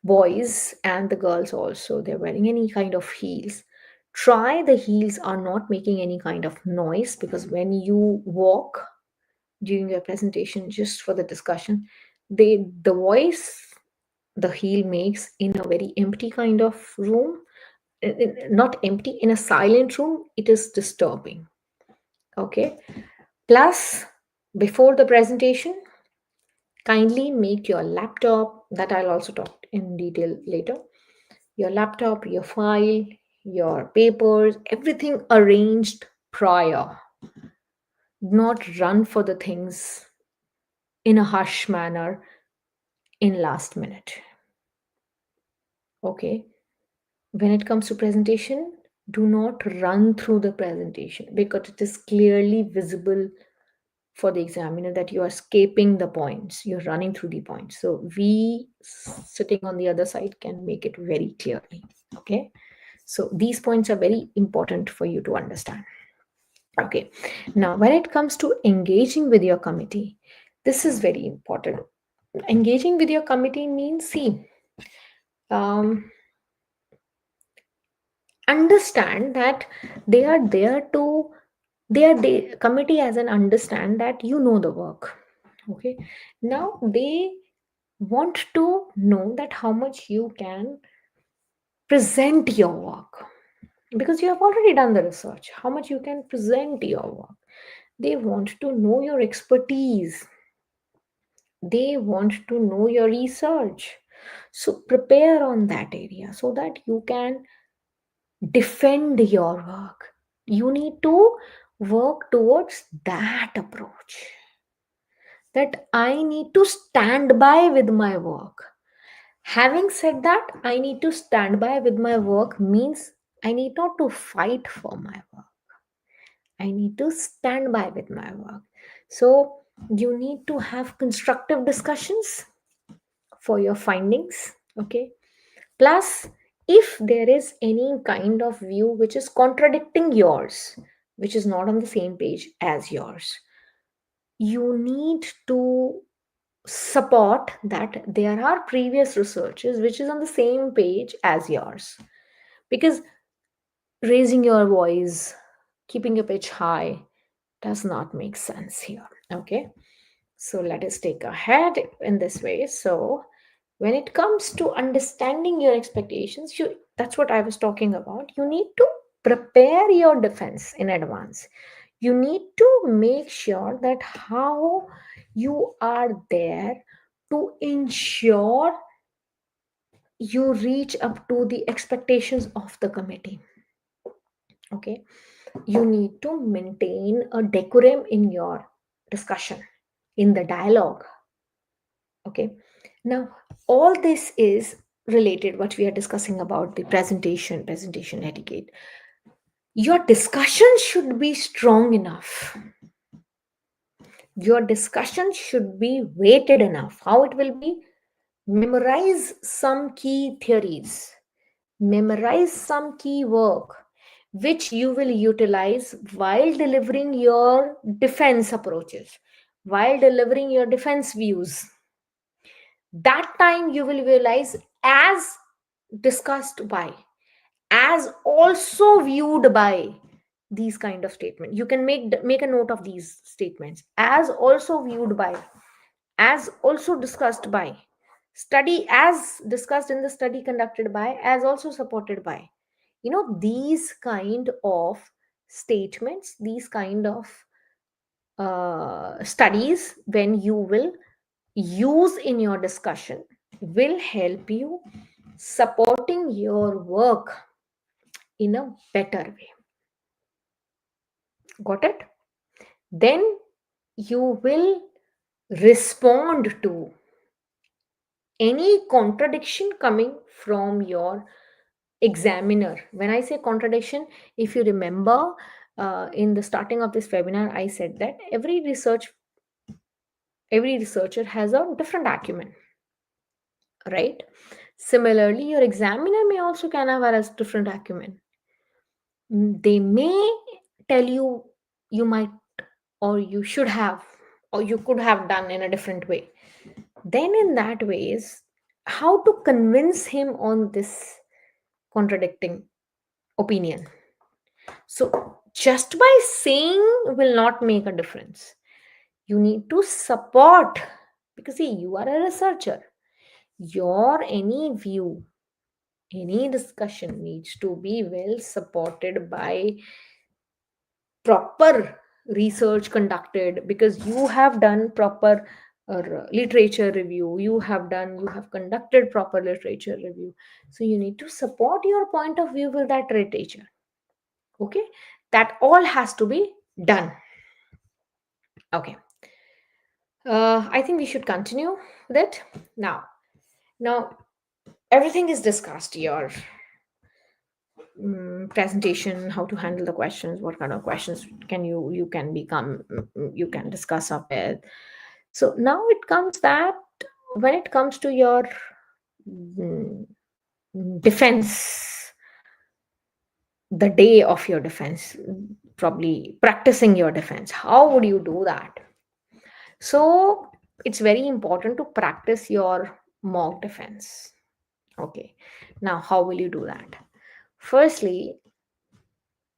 boys and the girls also they're wearing any kind of heels, try the heels are not making any kind of noise, because when you walk during your presentation, just for the discussion, the voice the heel makes in a very empty kind of room, not empty, in a silent room, it is disturbing. Okay. Plus, before the presentation, kindly make your laptop, that I'll also talk in detail later, your laptop, your file, your papers, everything arranged prior. Not run for the things in a hush manner in last minute. Okay. When it comes to presentation, do not run through the presentation, because it is clearly visible for the examiner that you are escaping the points, you're running through the points. So we sitting on the other side can make it very clearly. Okay, so these points are very important for you to understand. Okay, now when it comes to engaging with your committee, this is very important. Engaging with your committee means, see, um, understand that they are there to, they committee as an understand that you know the work. Okay, now they want to know that how much you can present your work, because you have already done the research, how much you can present your work. They want to know your expertise, they want to know your research. So prepare on that area so that you can defend your work. You need to work towards that approach, that I need to stand by with my work. Having said that, I need to stand by with my work means I need not to fight for my work. I need to stand by with my work. So you need to have constructive discussions for your findings. Okay. Plus, if there is any kind of view which is contradicting yours, which is not on the same page as yours, you need to support that there are previous researches which is on the same page as yours. Because raising your voice, keeping a pitch high, does not make sense here. Okay, so let us take ahead in this way. So when it comes to understanding your expectations, that's what I was talking about. You need to prepare your defense in advance. You need to make sure that how you are there to ensure you reach up to the expectations of the committee. Okay, you need to maintain a decorum in your discussion, in the dialogue. Okay, now all this is related what we are discussing about the presentation etiquette. Your discussion should be strong enough, your discussion should be weighted enough. How it will be? Memorize some key theories, memorize some key work which you will utilize while delivering your defense approaches, while delivering your defense views. That time you will realize, as discussed by, as also viewed by, these kind of statement you can make a note of these statements: as also viewed by, as also discussed by, study as discussed in the study conducted by, as also supported by. These kind of statements, these kind of studies, when you will use in your discussion, will help you supporting your work in a better way. Got it? Then you will respond to any contradiction coming from your examiner. When I say contradiction, if you remember, in the starting of this webinar, I said that every researcher has a different acumen, right? Similarly, your examiner may also can have a different acumen. They may tell you you might, or you should have, or you could have done in a different way. Then in that ways, how to convince him on this contradicting opinion? So just by saying will not make a difference. You need to support, because see, you are a researcher. Your any view, any discussion needs to be well supported by proper research conducted, because you have done proper literature review, you have conducted proper literature review. So you need to support your point of view with that literature. Okay, that all has to be done. Okay, I think we should continue with it now. Everything is discussed, your presentation, how to handle the questions, what kind of questions can you can become, you can discuss up with. So now it comes that when it comes to your mm, defense, the day of your defense, probably practicing your defense, how would you do that? So it's very important to practice your mock defense. Okay, now how will you do that? Firstly,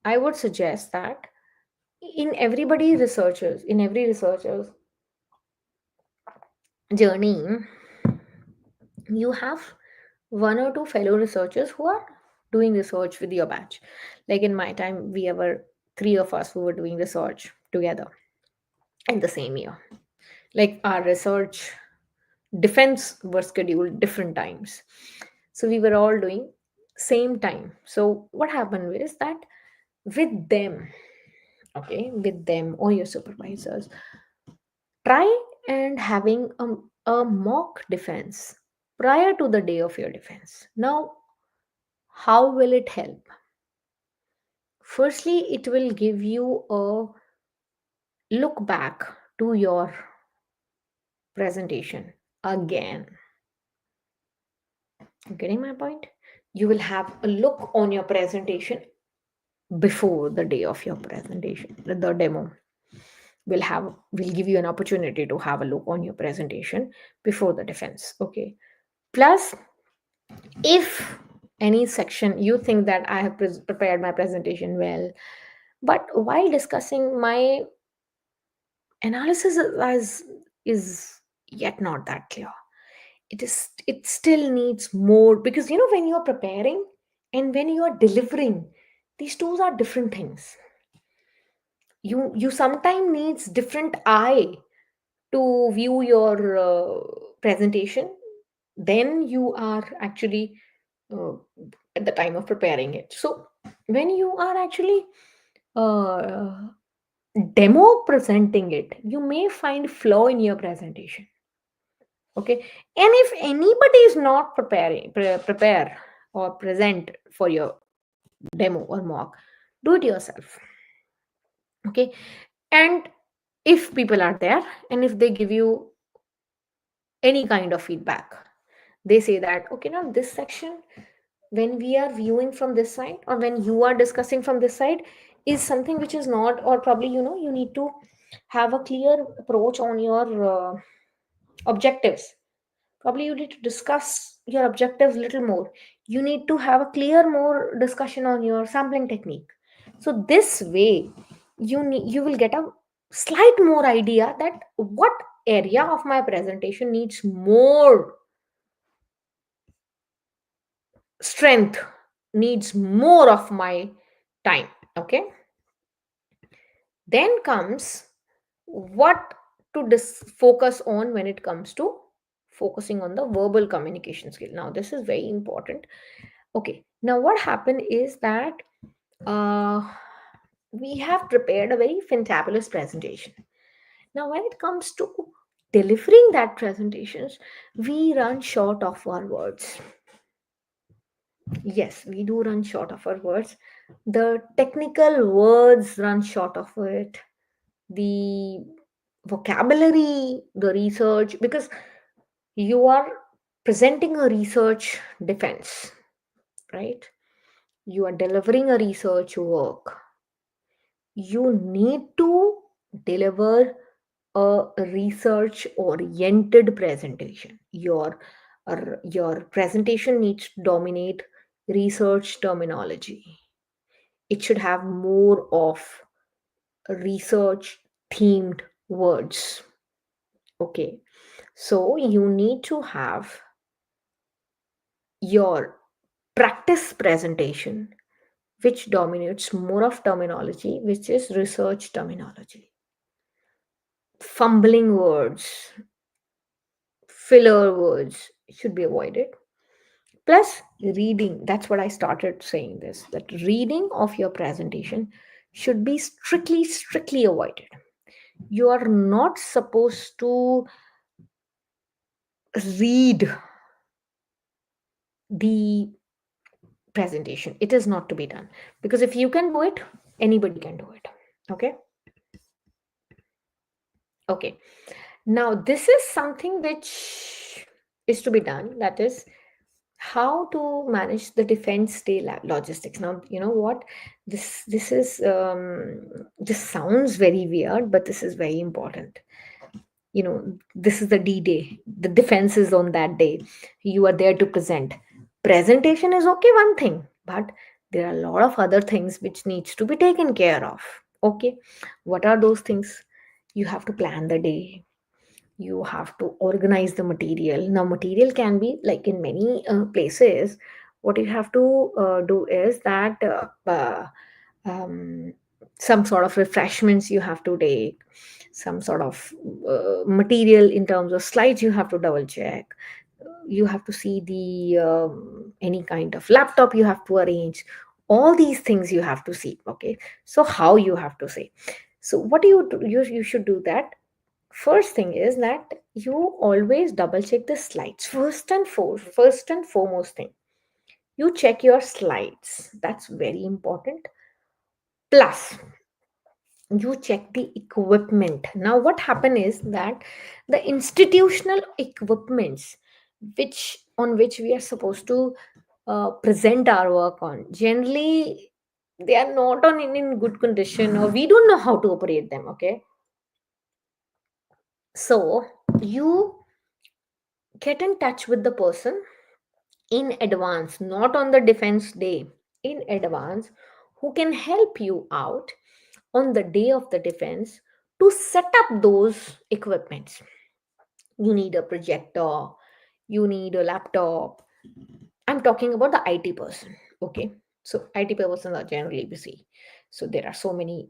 I would suggest that in every researcher's journey, you have one or two fellow researchers who are doing research with your batch. Like in my time, we were three of us who were doing research together in the same year. Like our research defense were scheduled different times. So we were all doing same time. So what happened was that with them, okay, with them or your supervisors, try and having a mock defense prior to the day of your defense. Now, how will it help? Firstly, it will give you a look back to your presentation again. Getting my point? You will have a look on your presentation before the day of your presentation. The demo will give you an opportunity to have a look on your presentation before the defense. Okay. Plus, if any section you think that I have prepared my presentation well, but while discussing my analysis is yet not that clear, it still needs more, because when you're preparing and when you're delivering, these two are different things. You sometimes needs different eye to view your presentation, then you are actually uh, at the time of preparing it. So when you are actually uh, demo presenting it, you may find flaw in your presentation. Okay, and if anybody is not prepare or present for your demo or mock, do it yourself. Okay, and if people are there and if they give you any kind of feedback, they say that okay, now this section, when we are viewing from this side or when you are discussing from this side, is something which is not, or probably you need to have a clear approach on your objectives. Probably you need to discuss your objectives a little more. You need to have a clear more discussion on your sampling technique. So this way you will get a slight more idea that what area of my presentation needs more strength, needs more of my time. Okay, then comes what to focus on when it comes to focusing on the verbal communication skill. Now this is very important. Okay, now what happened is that uh, we have prepared a very fantabulous presentation. Now when it comes to delivering that presentations, we run short of our words. Yes, we do run short of our words. The technical words run short of it. The vocabulary, the research, because you are presenting a research defense, right? You are delivering a research work. You need to deliver a research oriented presentation. Your presentation needs to dominate research terminology. It should have more of research themed words. Okay, so you need to have your practice presentation which dominates more of terminology, which is research terminology. Fumbling words, filler words should be avoided. Plus, reading, that's what I started saying this, that reading of your presentation should be strictly avoided. You are not supposed to read the presentation. It is not to be done, because if you can do it, anybody can do it. Okay. Okay, now this is something which is to be done, that is how to manage the defense day logistics. Now, you know what, this sounds very weird, but this is very important. This is the D-Day. The defense is on that day. You are there to present. Presentation is okay, one thing, but there are a lot of other things which needs to be taken care of. Okay, what are those things? You have to plan the day. You have to organize the material. Now, material can be like in many places. What you have to do is that um, some sort of refreshments you have to take, some sort of material in terms of slides you have to double check. You have to see the any kind of laptop you have to arrange. All these things you have to see. Okay, so how you have to say. So what do you do? You should do that. First thing is that you always double check the slides. First and foremost thing, you check your slides. That's very important. Plus, you check the equipment. Now what happen is that the institutional equipments which we are supposed to present our work on, generally they are not in good condition, or we don't know how to operate them. Okay, so you get in touch with the person in advance, not on the defense day, in advance, who can help you out on the day of the defense to set up those equipments. You need a projector, you need a laptop. I'm talking about the IT person. Okay, so IT persons are generally busy, so there are so many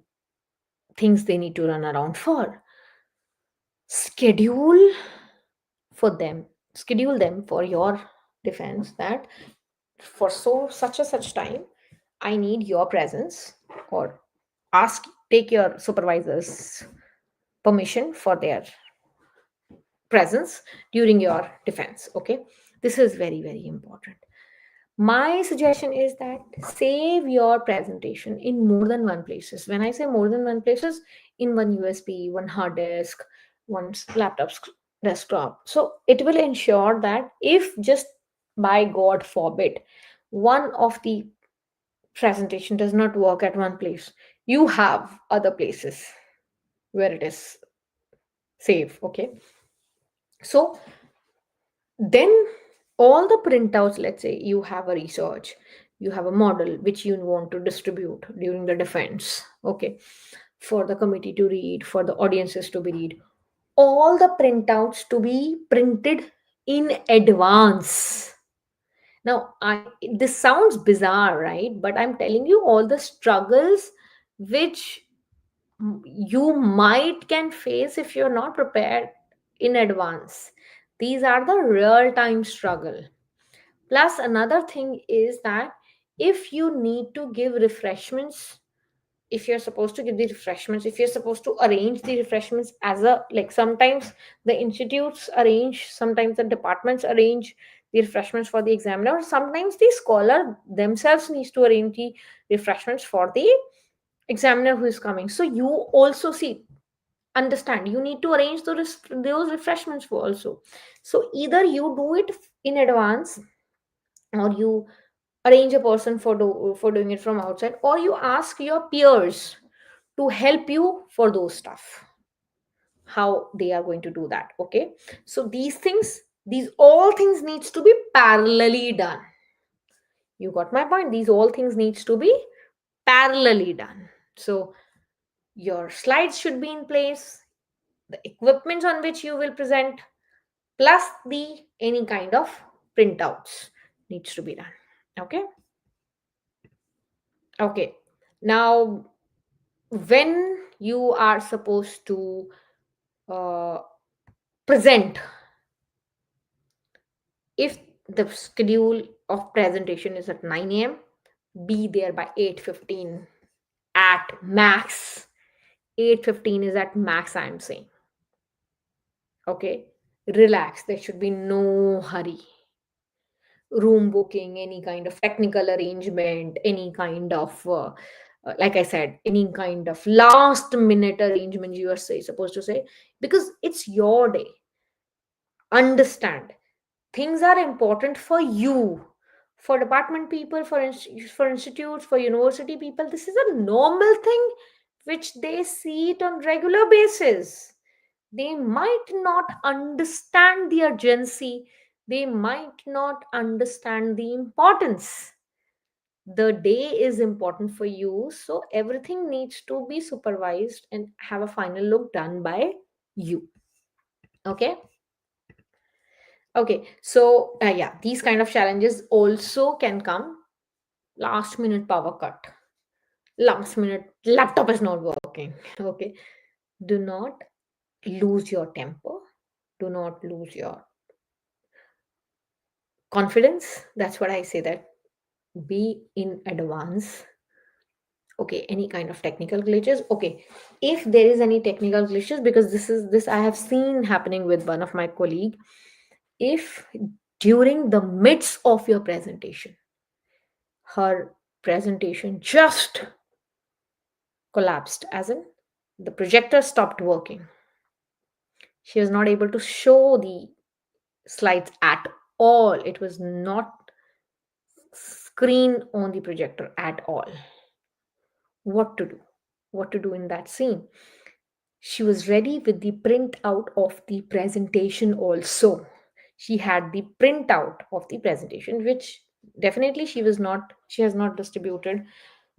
things they need to run around for. schedule Schedule them for your defense, that for such a such time I need your presence, or take your supervisor's permission for their presence during your defense. Okay, this is very important. My suggestion is that save your presentation in more than one places. When I say more than one places, in one USB, one hard disk, one laptop desktop. So it will ensure that if just by God forbid one of the presentation does not work at one place, you have other places where it is safe. Okay, so then all the printouts, let's say you have a research, you have a model which you want to distribute during the defense. Okay, for the committee to read, for the audiences to be read, all the printouts to be printed in advance. Now, this sounds bizarre, right? But I'm telling you all the struggles which you might can face if you're not prepared in advance. These are the real time struggle. Plus, another thing is that if you need to give refreshments if you're supposed to give the refreshments, if you're supposed to arrange the refreshments as a, like, sometimes the institutes arrange, sometimes the departments arrange the refreshments for the examiner, or sometimes the scholar themselves needs to arrange the refreshments for the examiner who is coming. So you also see, understand, you need to arrange those refreshments for also. So either you do it in advance, or you arrange a person for doing it from outside, or you ask your peers to help you for those stuff, how they are going to do that. Okay, so these things, these all things needs to be parallelly done. You got my point? These all things needs to be parallelly done. So your slides should be in place, the equipment on which you will present, plus the any kind of printouts needs to be done. Okay. Okay, now when you are supposed to uh, present, if the schedule of presentation is at 9 a.m., be there by 8:15 at max. 8:15 is at max, I'm saying. Okay, relax, there should be no hurry. Room booking, any kind of technical arrangement, any kind of like I said, any kind of last minute arrangement you are supposed to say, because it's your day. Understand, things are important for you, for department people, for institutes, for university people. This is a normal thing which they see it on regular basis. They might not understand the urgency, they might not understand the importance. The day is important for you, so everything needs to be supervised and have a final look done by you. Okay. Okay, so yeah, these kind of challenges also can come. Last minute power cut, last minute laptop is not working. Okay, do not lose your temper, do not lose your confidence. That's what I say, that be in advance. Okay, any kind of technical glitches. Okay, if there is any technical glitches, because this I have seen happening with one of my colleague, if during the midst of your presentation her presentation just collapsed, as in the projector stopped working, she was not able to show the slides at all, it was not screen on the projector at all. What to do? What to do in that scene? She was ready with the printout of the presentation also. She had the printout of the presentation, which definitely she has not distributed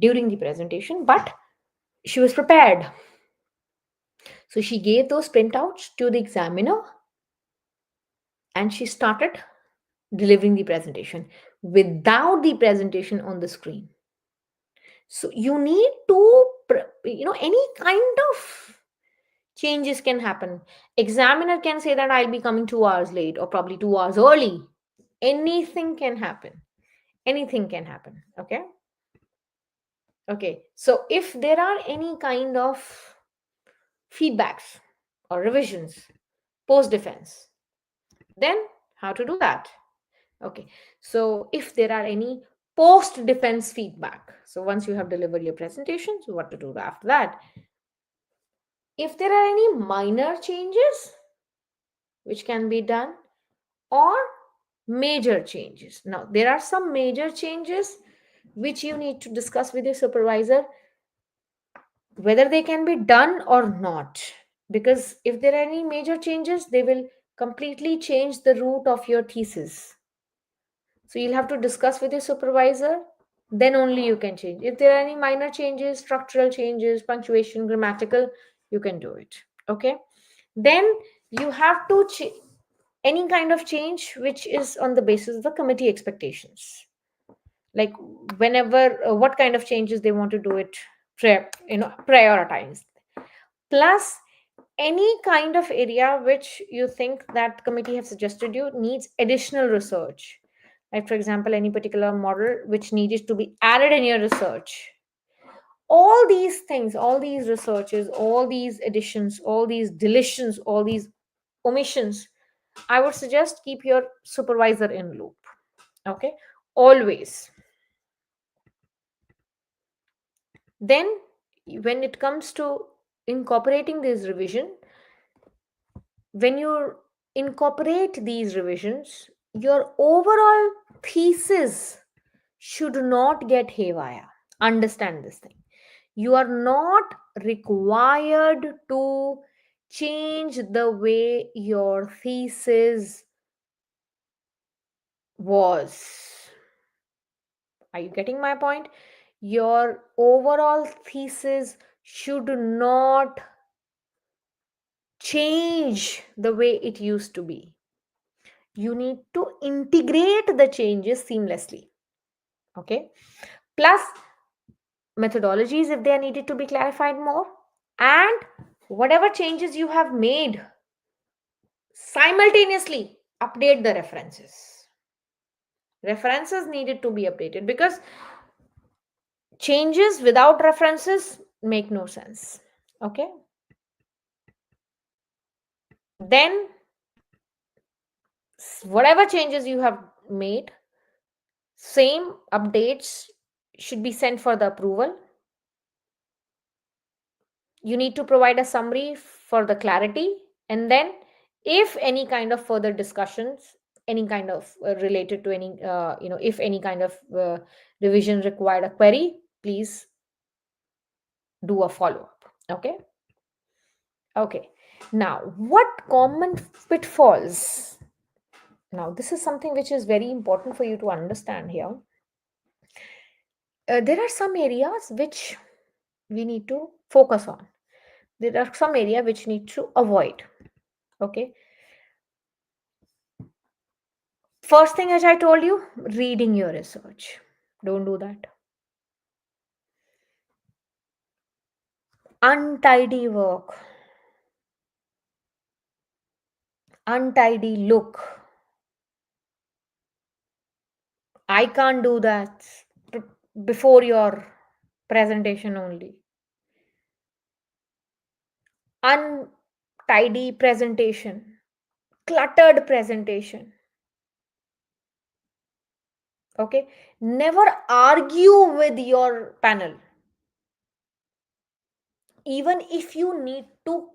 during the presentation, but she was prepared. So she gave those printouts to the examiner and she started delivering the presentation without the presentation on the screen. So you need to, any kind of changes can happen. Examiner can say that I'll be coming 2 hours late or probably 2 hours early. Anything can happen. Anything can happen. Okay. Okay. So if there are any kind of feedbacks or revisions post defense, then how to do that? Okay, so if there are any post defense feedback, so once you have delivered your presentation, so what to do after that? If there are any minor changes which can be done, or major changes. Now there are some major changes which you need to discuss with your supervisor whether they can be done or not, because if there are any major changes they will completely change the route of your thesis. So you'll have to discuss with your supervisor, then only you can change. If there are any minor changes, structural changes, punctuation, grammatical, you can do it. Okay, then you have to any kind of change which is on the basis of the committee expectations, like whenever what kind of changes they want to do it, prioritize. Plus any kind of area which you think that committee have suggested you needs additional research, like for example any particular model which needed to be added in your research, All these things, all these researches, all these additions, all these deletions, all these omissions, I would suggest keep your supervisor in loop. Okay, always. Then when it comes to incorporating this revision, when you incorporate these revisions, your overall thesis should not get haywire. Understand this thing. You are not required to change the way your thesis was. Are you getting my point? Your overall thesis should not change the way it used to be. You need to integrate the changes seamlessly. Okay. Plus, methodologies if they are needed to be clarified more, and whatever changes you have made, simultaneously update the references needed to be updated, because changes without references make no sense. Okay, then whatever changes you have made, same updates should be sent for the approval. You need to provide a summary for the clarity, and then if any kind of further discussions, any kind of related to any if any kind of revision required a query, please do a follow up. Okay. Okay, now what common pitfalls, now this is something which is very important for you to understand here. There are some areas which we need to focus on, there are some area which need to avoid. Okay, first thing, as I told you, reading your research. Don't do that. Untidy work, untidy look. I can't do that before your presentation only. Untidy presentation, cluttered presentation. Okay, never argue with your panel. Even if you need to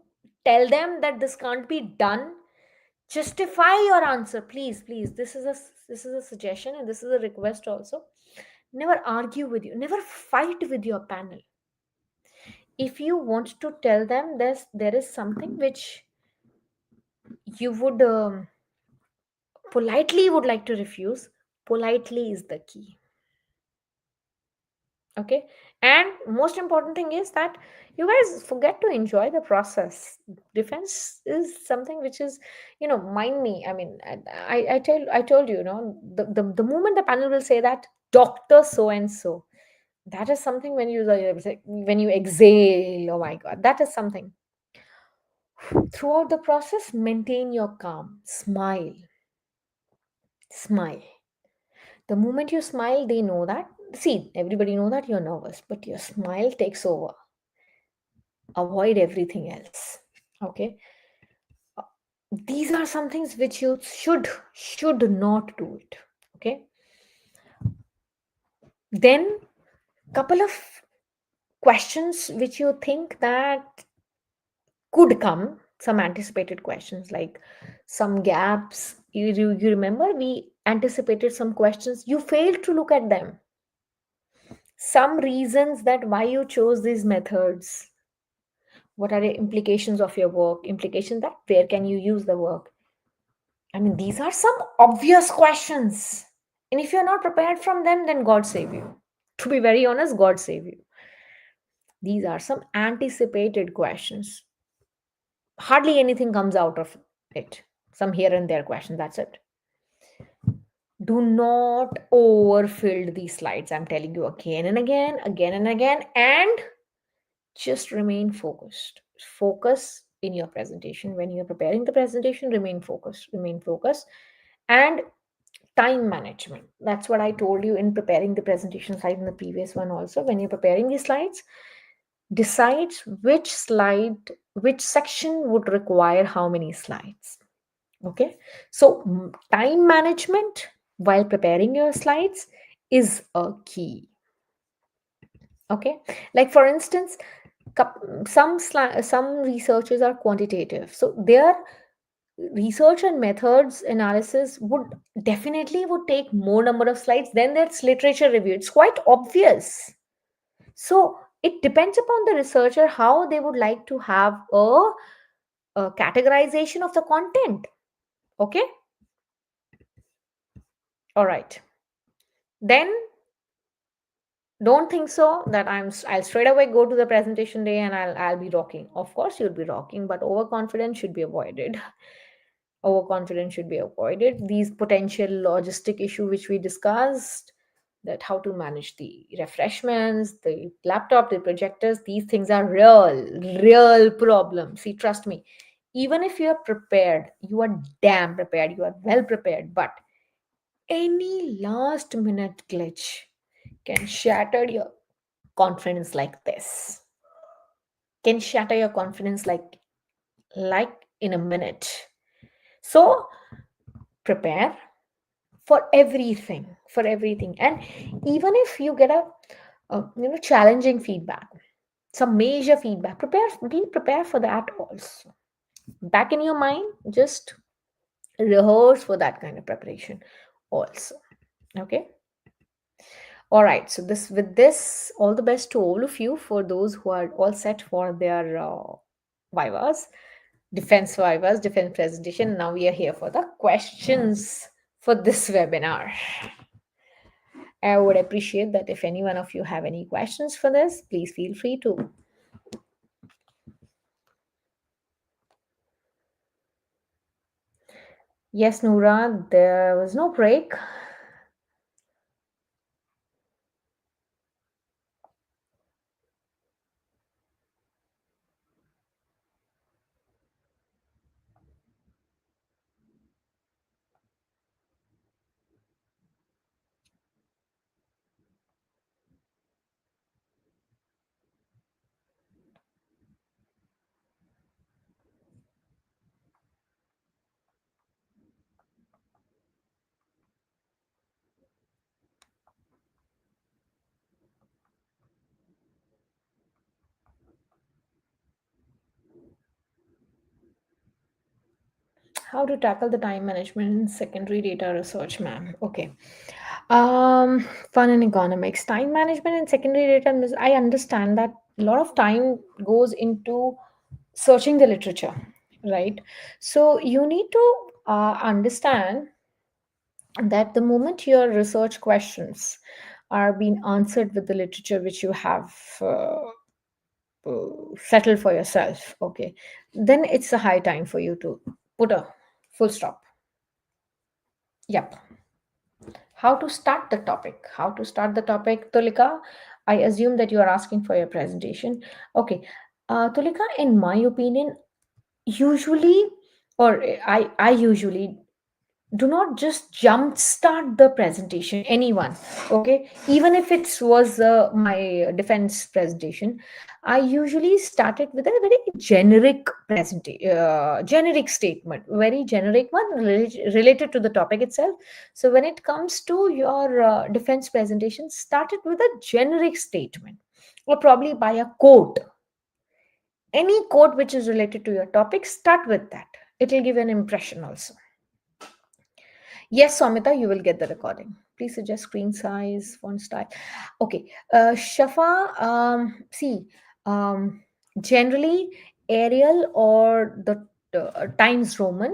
tell them that this can't be done, justify your answer, please, please. This is a suggestion, and this is a request also. Never argue with you, never fight with your panel. If you want to tell them there is something which you would politely would like to refuse, politely is the key. Okay, and most important thing is that you guys forget to enjoy the process. Defense is something which is, mind me, I mean, I told you, the moment the panel will say that doctor so and so, that is something when you exhale, oh my god, that is something. Throughout the process, maintain your calm, smile. The moment you smile, they know that. See, everybody know that you're nervous, but your smile takes over. Avoid everything else. Okay. These are some things which you should not do it. Okay. Then couple of questions which you think that could come, some anticipated questions, like some gaps. You remember we anticipated some questions, you failed to look at them. Some reasons that why you chose these methods, what are the implications of your work, implications that where can you use the work. I mean, these are some obvious questions, and if you're not prepared from them, then god save you. To be very honest, god save you. These are some anticipated questions, hardly anything comes out of it, some here and there question, that's it. Do not overfill these slides, I'm telling you again and again, again and again, and just remain focused. Focus in your presentation. When you're preparing the presentation, remain focused, and Time management. That's what I told you in preparing the presentation slide in the previous one also. When you're preparing these slides, decide which section would require how many slides. Okay. So time management while preparing your slides is a key. Okay. Like for instance, some researchers are quantitative, so their research and methods analysis would definitely would take more number of slides than that's literature review. It's quite obvious. So it depends upon the researcher how they would like to have a categorization of the content. Okay. All right. Then don't think so that I'll straight away go to the presentation day and I'll be rocking. Of course you'll be rocking, but overconfidence should be avoided. Overconfidence should be avoided. These potential logistic issue which we discussed, that how to manage the refreshments, the laptop, the projectors, these things are real problems. See, trust me, even if you are prepared, you are damn prepared, you are well prepared, but any last minute glitch can shatter your confidence like this, can shatter your confidence like in a minute. So prepare for everything. And even if you get a challenging feedback, some major feedback, be prepared for that also. Back in your mind, just rehearse for that kind of preparation also. Okay. All right, so this with this, all the best to all of you, for those who are all set for their vivas, defense presentation. Now we are here for the questions for this webinar. I would appreciate that if any one of you have any questions for this, please feel free to. Yes, Noora, there was no break. How to tackle the time management in secondary data research, ma'am? Okay. Fun and economics. Time management and secondary data. I understand that a lot of time goes into searching the literature, right? So you need to understand that the moment your research questions are being answered with the literature which you have settled for yourself, okay, then it's a high time for you to put a full stop. Yep. How to start the topic? How to start the topic, Tulika? I assume that you are asking for your presentation. Okay. Tulika, in my opinion, usually, or I usually do not just jump start the presentation, anyone. Okay, even if it was my defense presentation, I usually started with a very generic generic statement, very generic one related to the topic itself. So when it comes to your defense presentation, start it with a generic statement, or probably by a quote, any quote which is related to your topic. Start with that, it will give an impression also. Yes, Swamita, you will get the recording. Please suggest screen size, font style. Okay. Shafa, see, generally Arial or the Times Roman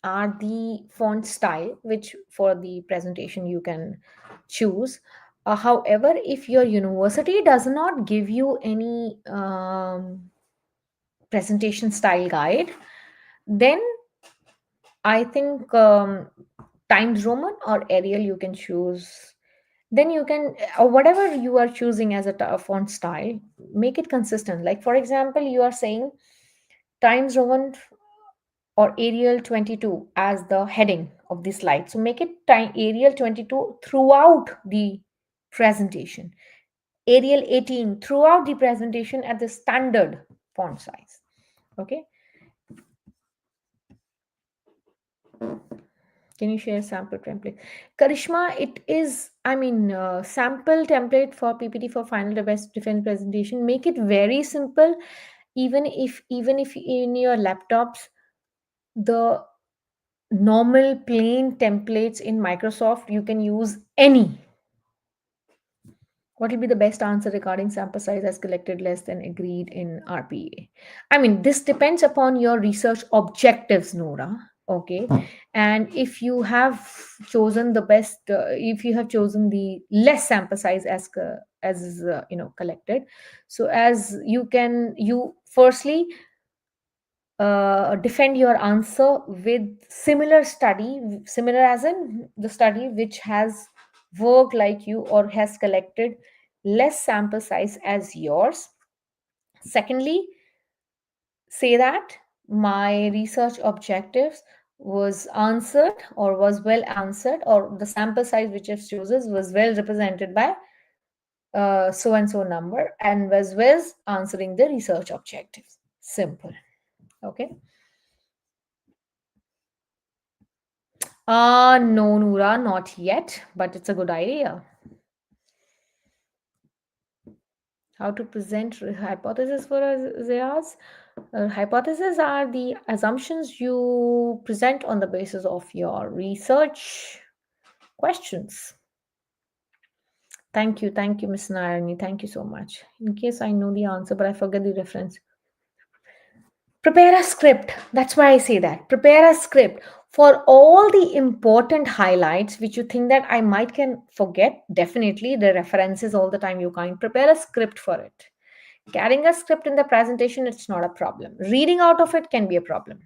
are the font style which for the presentation you can choose. However, if your university does not give you any presentation style guide, then I think Times Roman or Arial you can choose. Then you can, or whatever you are choosing as a font style, make it consistent. Like, for example, you are saying Times Roman or Arial 22 as the heading of the slide. So make it Arial 22 throughout the presentation. Arial 18 throughout the presentation at the standard font size. Okay. Can you share sample template? Karishma, it is, sample template for PPT for final defense presentation. Make it very simple. Even if in your laptops, the normal plain templates in Microsoft, you can use any. What will be the best answer regarding sample size as collected less than agreed in RPA? This depends upon your research objectives, Nora. Okay. And if you have chosen the best, if you have chosen the less sample size as collected, so as you firstly defend your answer with similar as in the study which has worked like you or has collected less sample size as yours. Secondly, say that my research objectives was answered or was well answered, or the sample size which I've chosen was well represented by so and so number and was well answering the research objectives. Simple. Okay. No, Noora, not yet, but it's a good idea. How to present hypothesis for Zayas? Hypotheses are the assumptions you present on the basis of your research questions. Thank you, Miss Nayarni. Thank you so much. In case I know the answer, but I forget the reference. Prepare a script. That's why I say that. Prepare a script for all the important highlights which you think that I might can forget. Definitely the references all the time you can't. Prepare a script for it. Carrying a script in the presentation, it's not a problem. Reading out of it can be a problem.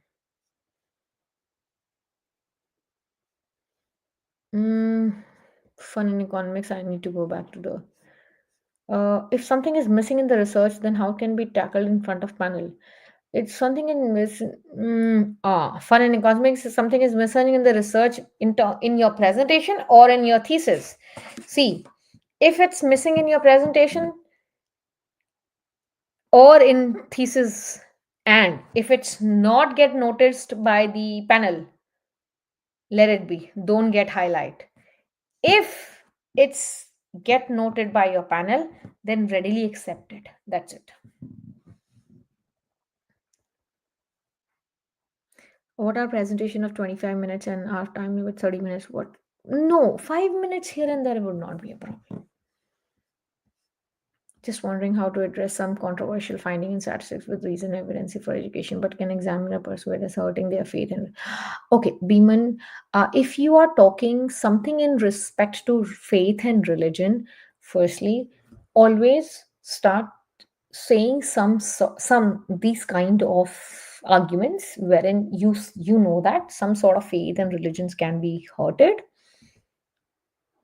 Fun in economics, I need to go back to the if something is missing in the research, then how can be tackled in front of panel? It's something in fun in economics is something is missing in the research in your presentation or in your thesis. See, if it's missing in your presentation or in thesis, and if it's not get noticed by the panel, let it be. Don't get highlight. If it's get noted by your panel, then readily accept it. That's it. What are presentation of 25 minutes and our time limit 30 minutes? What? No, 5 minutes here and there would not be a problem. Just wondering how to address some controversial finding in statistics with reason evidence for education, but can examiner persuade us hurting their faith and okay, Beeman, if you are talking something in respect to faith and religion, firstly, always start saying some these kind of arguments wherein you know that some sort of faith and religions can be hurted.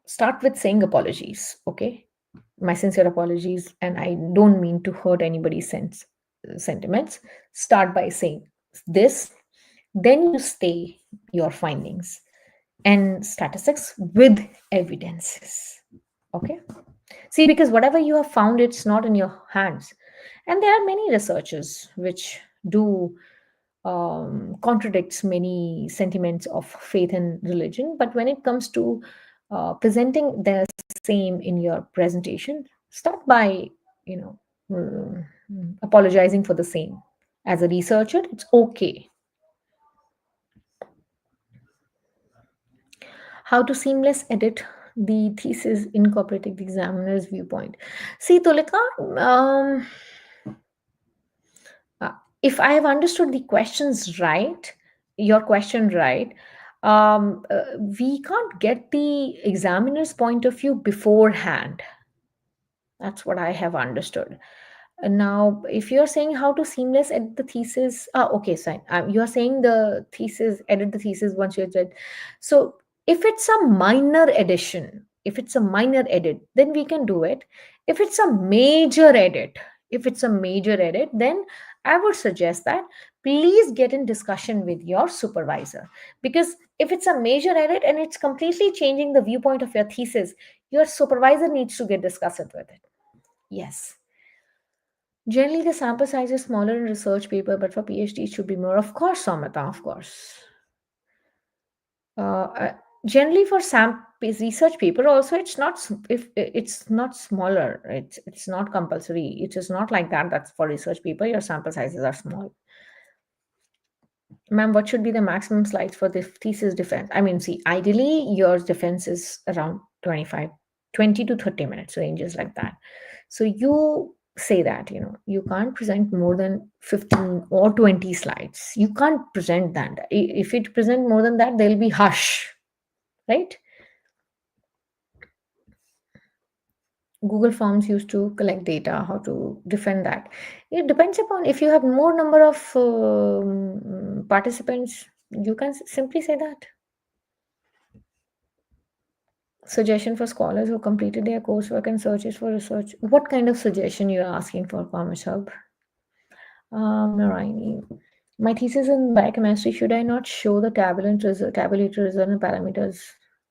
Start with saying apologies. Okay, my sincere apologies, and I don't mean to hurt anybody's sentiments. Start by saying this, then you stay your findings and statistics with evidences. Okay, see, because whatever you have found, it's not in your hands, and there are many researchers which do contradicts many sentiments of faith and religion, but when it comes to presenting the same in your presentation, start by you know apologizing for the same. As a researcher, it's okay. How to seamless edit the thesis incorporating the examiner's viewpoint? See, Tulika, uh, if I have understood the questions right, your question right, we can't get the examiner's point of view beforehand. That's what I have understood. Now, if you're saying how to seamless edit the thesis, okay, fine. You're saying the thesis, edit the thesis once you edit. So, if it's a minor edit, then we can do it. If it's a major edit, then I would suggest that please get in discussion with your supervisor, because if it's a major edit and it's completely changing the viewpoint of your thesis, your supervisor needs to get discussed with it. Yes. Generally, the sample size is smaller in research paper, but for PhD, it should be more. Of course, Samita, of course. Generally, for research paper, also it's not if it's not smaller. It's not compulsory. It is not like that. That's for research paper. Your sample sizes are small. Ma'am, what should be the maximum slides for the thesis defense? I mean, see, ideally, your defense is around 20 to 30 minutes, ranges like that. So you say that, you can't present more than 15 or 20 slides. You can't present that. If it present more than that, there'll be hush, right? Google Forms used to collect data, how to defend that. It depends upon if you have more number of participants, you can simply say that. Suggestion for scholars who completed their coursework and searches for research. What kind of suggestion you are asking for, Commerce Hub? Narayani. My thesis in biochemistry, should I not show the tabulator result and parameters?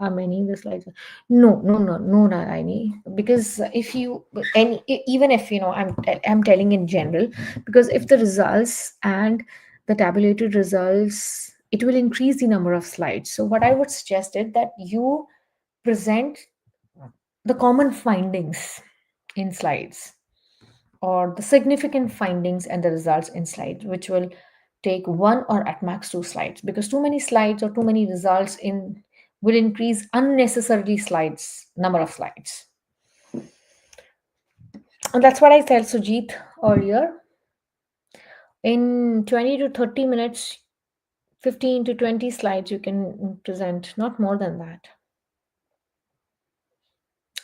Are many in the slides? No, no, no, no, Narayani. Because if you, and even if, I'm telling in general, because if the results and the tabulated results, it will increase the number of slides. So what I would suggest is that you present the common findings in slides, or the significant findings and the results in slides, which will take one or at max two slides, because too many slides or too many results in will increase unnecessarily slides number of slides. And that's what I said, Sujit, earlier. In 20 to 30 minutes, 15 to 20 slides you can present, not more than that.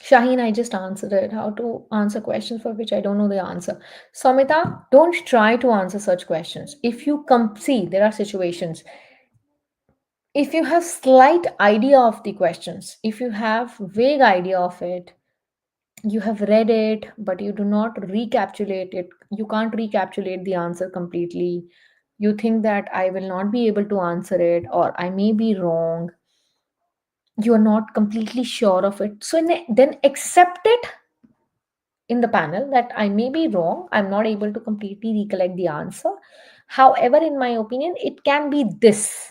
Shaheen, I just answered it. How to answer questions for which I don't know the answer. Samita, don't try to answer such questions. If you see, there are situations. If you have slight idea of the questions, if you have vague idea of it, you have read it, but you do not recapitulate it. You can't recapitulate the answer completely. You think that I will not be able to answer it, or I may be wrong. You are not completely sure of it. So then accept it in the panel that I may be wrong. I'm not able to completely recollect the answer. However, in my opinion, it can be this.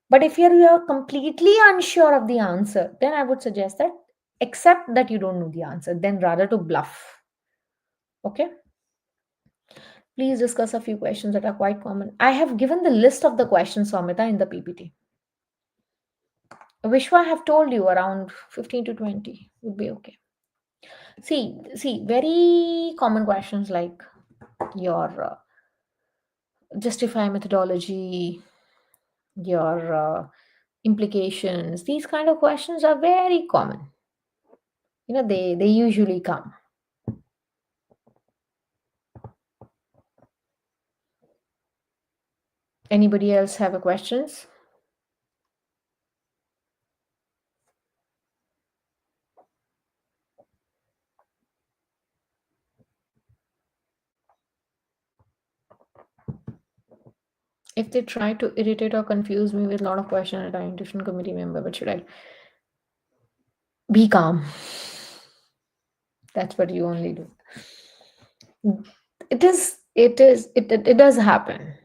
But if you're completely unsure of the answer, then I would suggest that accept that you don't know the answer, then rather to bluff. Okay? Please discuss a few questions that are quite common. I have given the list of the questions, Samita, in the PPT. Vishwa, I have told you around 15 to 20 would be okay. See, very common questions like your justify methodology, your implications. These kind of questions are very common. They usually come. Anybody else have a questions? If they try to irritate or confuse me with a lot of questions at a different committee member, what should I be calm? That's what you only do. It does happen.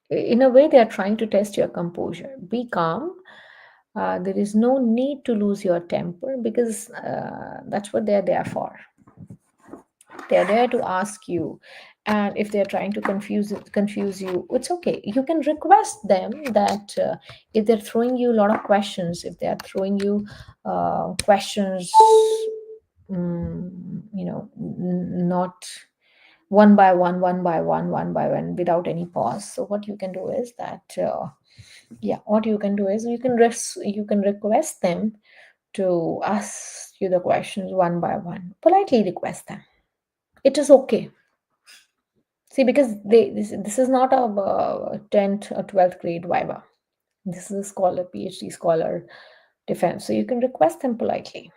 In a way, they are trying to test your composure. Be calm. There is no need to lose your temper, because that's what they're there for. They're there to ask you, and if they're trying to confuse you, it's okay. You can request them that if they're throwing you a lot of questions, if they're throwing you questions, not one by one without any pause. So what you can do is that you can request them to ask you the questions one by one. Politely request them. It is okay. See, because this is not a 10th or 12th grade viva. This is a scholar, PhD scholar defense. So you can request them politely.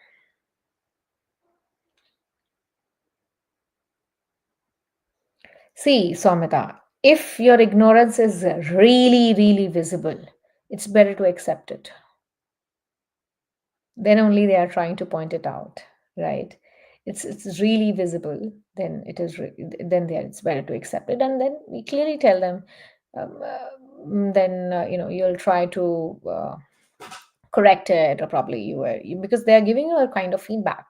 See, Somita, if your ignorance is really, really visible, it's better to accept it. Then only they are trying to point it out, right? It's really visible, then then there it's better to accept it, and then we clearly tell them. Then you'll try to correct it, or probably because they are giving you a kind of feedback,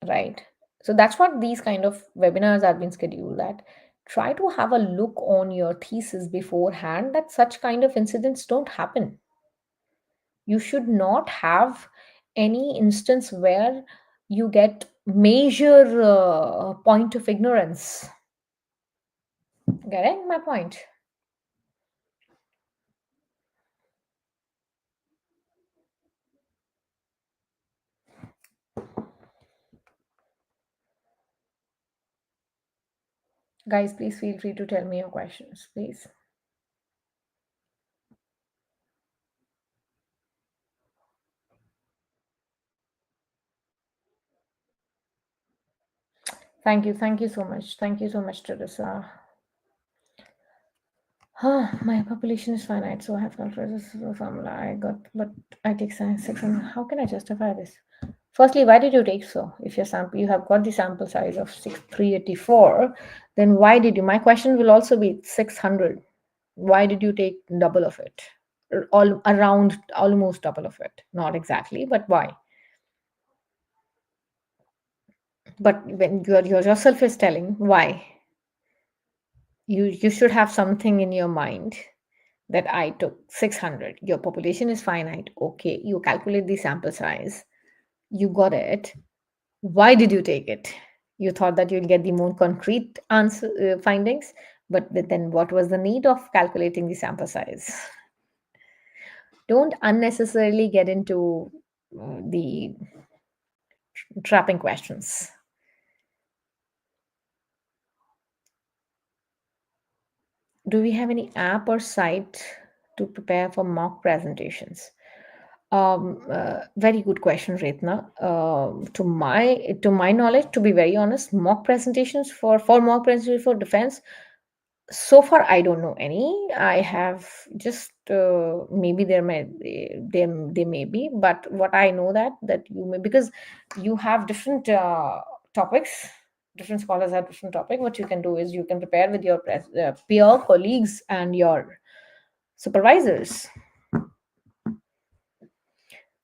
right? So that's what these kind of webinars have been scheduled, that try to have a look on your thesis beforehand, that such kind of incidents don't happen. You should not have any instance where you get major point of ignorance. Getting my point? Guys, please feel free to tell me your questions, please. Thank you so much. Thank you so much, Teresa. My population is finite, so I have calculated this formula. I got, but I take science section. How can I justify this? Firstly, why did you take so? If your sample, you have got the sample size of 384, then why did you? My question will also be 600. Why did you take double of it? All around, almost double of it. Not exactly, but why? But when your yourself is telling why, you should have something in your mind that I took 600. Your population is finite. Okay, you calculate the sample size. You got it. Why did you take it? You thought that you'll get the more concrete answer findings, but then what was the need of calculating the sample size? Don't unnecessarily get into the trapping questions. Do we have any app or site to prepare for mock presentations? Very good question, Retna. To my knowledge, to be very honest, mock presentations for mock presentations for defense, so far I don't know any. I have just maybe there may be, but what I know that you may, because you have different topics. Different scholars have different topic. What you can do is you can prepare with your peer colleagues and your supervisors.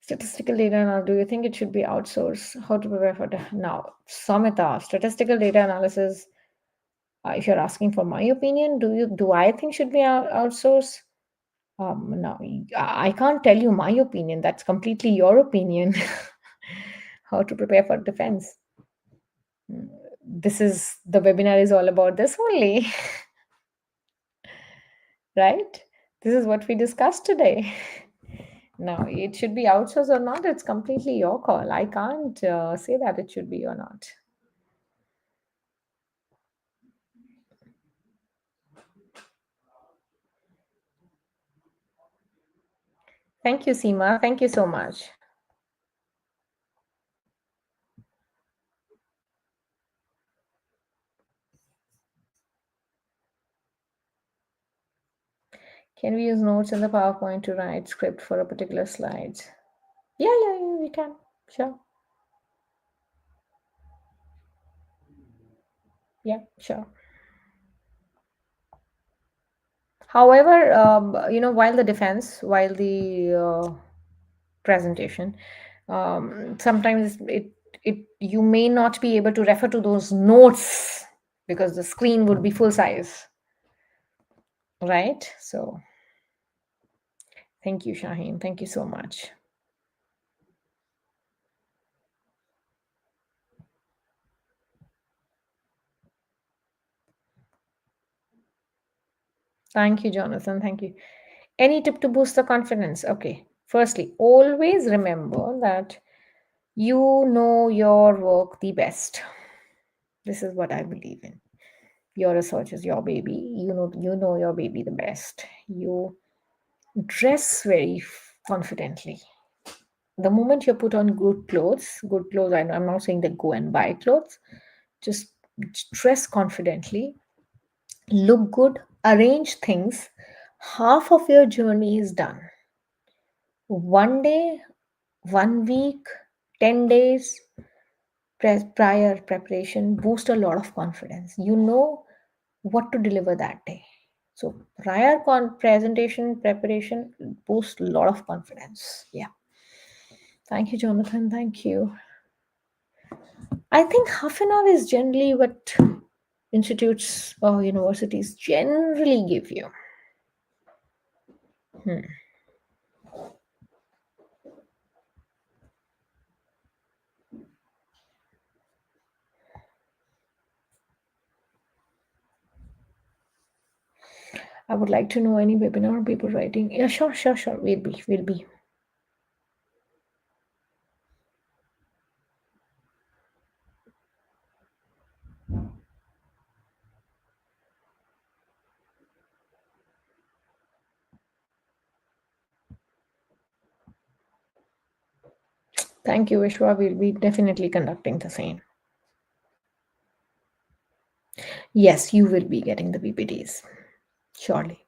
Statistical data now, do you think it should be outsourced? How to prepare for now? Samita, statistical data analysis. If you're asking for my opinion, do I think should be outsourced? No, I can't tell you my opinion. That's completely your opinion. How to prepare for defense? This is the webinar is all about this only, right? This is what we discussed today. Now, it should be outsourced or not, it's completely your call. I can't say that it should be or not. Thank you, Seema. Thank you so much. Can we use notes in the PowerPoint to write script for a particular slide? Yeah, we can. Sure. Yeah, sure. However, while the presentation, sometimes it you may not be able to refer to those notes because the screen would be full size, right? So thank you, Shaheen. Thank you so much. Thank you, Jonathan. Thank you. Any tip to boost the confidence? Okay. Firstly, always remember that you know your work the best. This is what I believe in. Your research is your baby. You know your baby the best. You dress very confidently. The moment you put on good clothes, I'm not saying that go and buy clothes. Just dress confidently, look good, arrange things, half of your journey is done. One day, 1 week, 10 days prior preparation boost a lot of confidence. You know what to deliver that day. So prior presentation preparation boosts a lot of confidence. Yeah. Thank you, Jonathan. Thank you. I think half an hour is generally what institutes or universities generally give you. Hmm. I would like to know any webinar on paper writing. Yeah, sure, sure, sure. Will be. Thank you, Vishwa. We'll be definitely conducting the same. Yes, you will be getting the PPTs. Surely.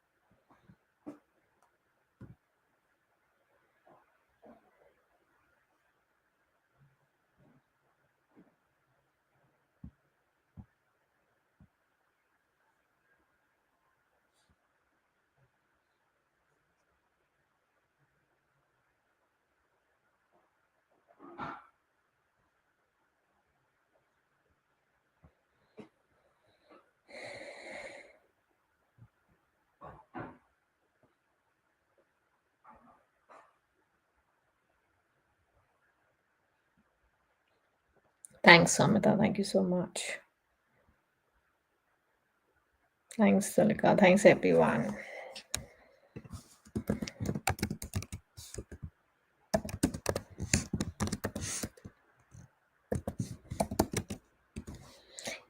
Thanks, Samita. Thank you so much. Thanks, Sulika. Thanks, everyone.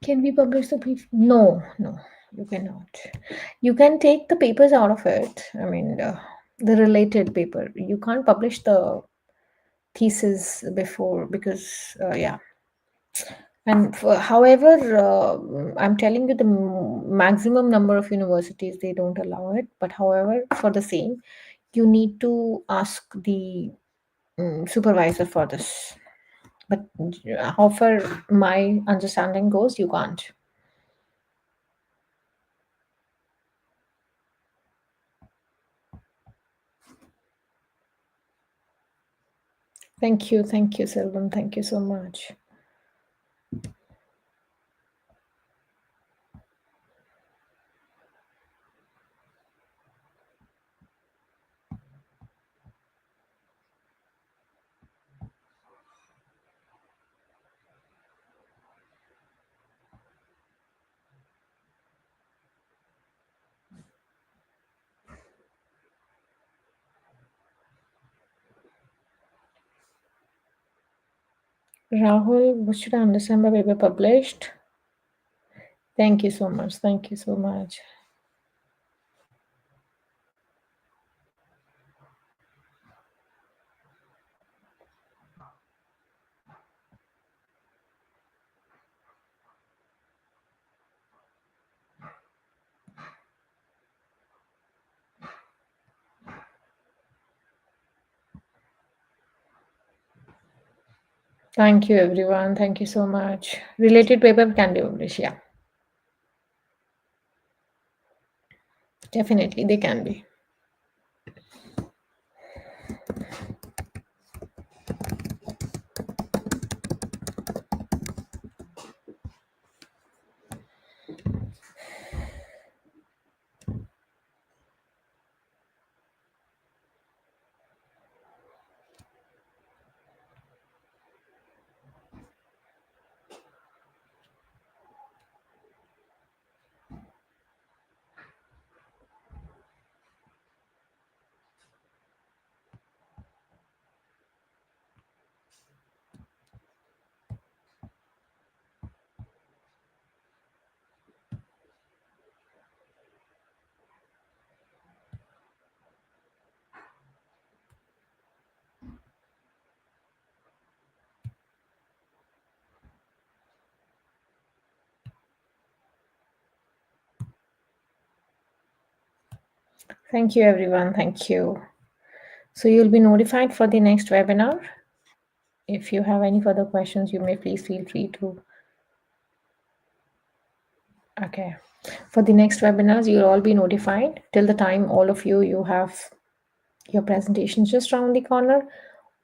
Can we publish the brief? No, no, you cannot. You can take the papers out of it. I mean, the related paper. You can't publish the thesis before because, yeah. And however, I'm telling you the maximum number of universities they don't allow it. But however, for the same, you need to ask the supervisor for this. But how far my understanding goes, you can't. Thank you, Selvam. Thank you so much. Rahul, what should I understand by paper published? Thank you so much. Thank you so much. Thank you, everyone. Thank you so much. Related paper can be published. Yeah, definitely they can be. Thank you, everyone. Thank you. So you'll be notified for the next webinar. If you have any further questions, you may please feel free to. Okay. For the next webinars, you'll all be notified. Till the time, all of you have your presentations just around the corner.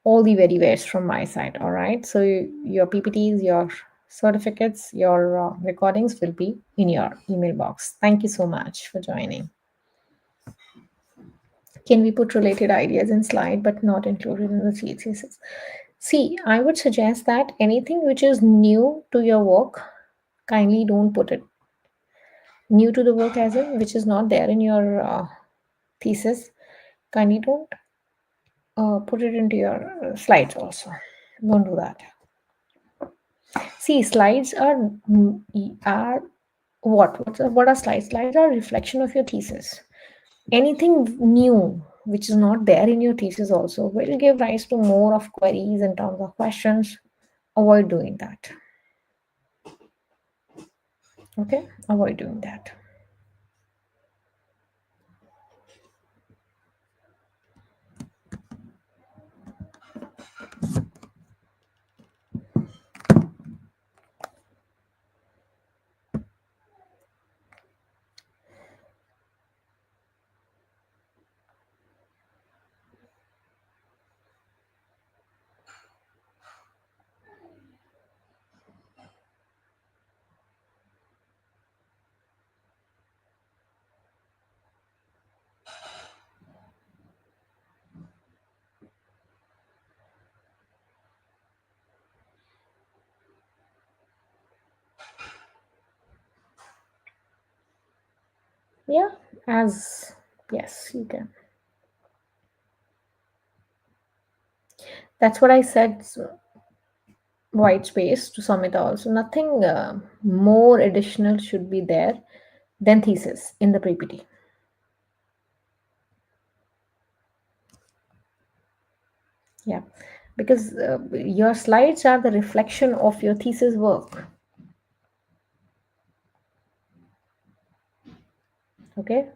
All the very best from my side. All right. So your PPTs, your certificates, your recordings will be in your email box. Thank you so much for joining. Can we put related ideas in slide but not included in the thesis? See, I would suggest that anything which is new to your work, kindly don't put it new to the work as in which is not there in your thesis. Kindly don't put it into your slides also. Don't do that. See, slides are what are slides? Slides are a reflection of your thesis. Anything new which is not there in your thesis also will give rise to more of queries in terms of questions. Avoid doing that. Okay, avoid doing that. Yeah, as yes, you can. That's what I said. White space to sum it all. So nothing more additional should be there than thesis in the PPT. Yeah, because your slides are the reflection of your thesis work. Okay.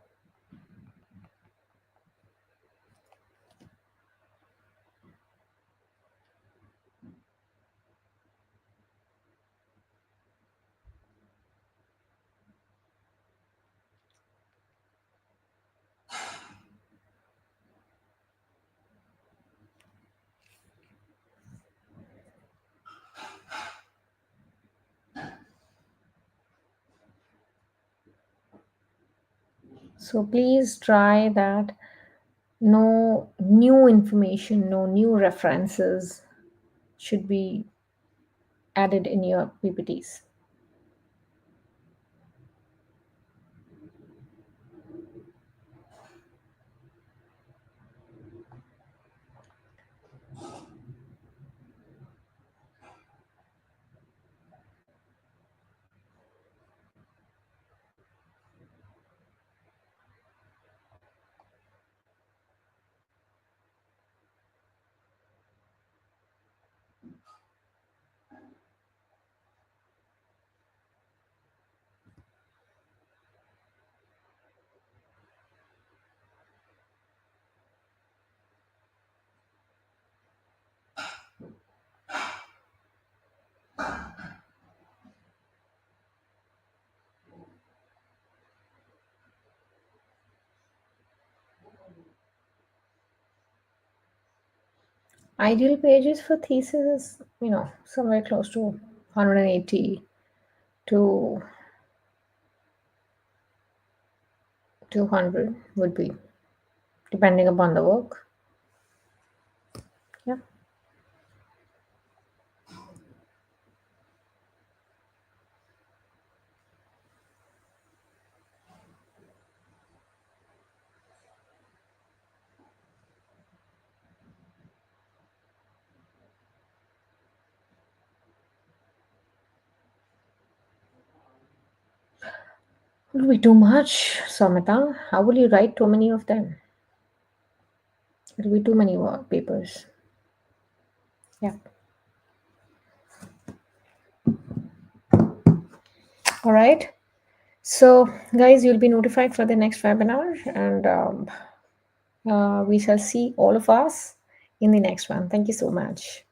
So please try that. No new information, no new references should be added in your PPTs. Ideal pages for thesis is, somewhere close to 180 to 200 would be, depending upon the work. Yeah. It will be too much, Samita. How will you write too many of them? It will be too many papers. Yeah. All right. So, guys, you'll be notified for the next webinar, and we shall see all of us in the next one. Thank you so much.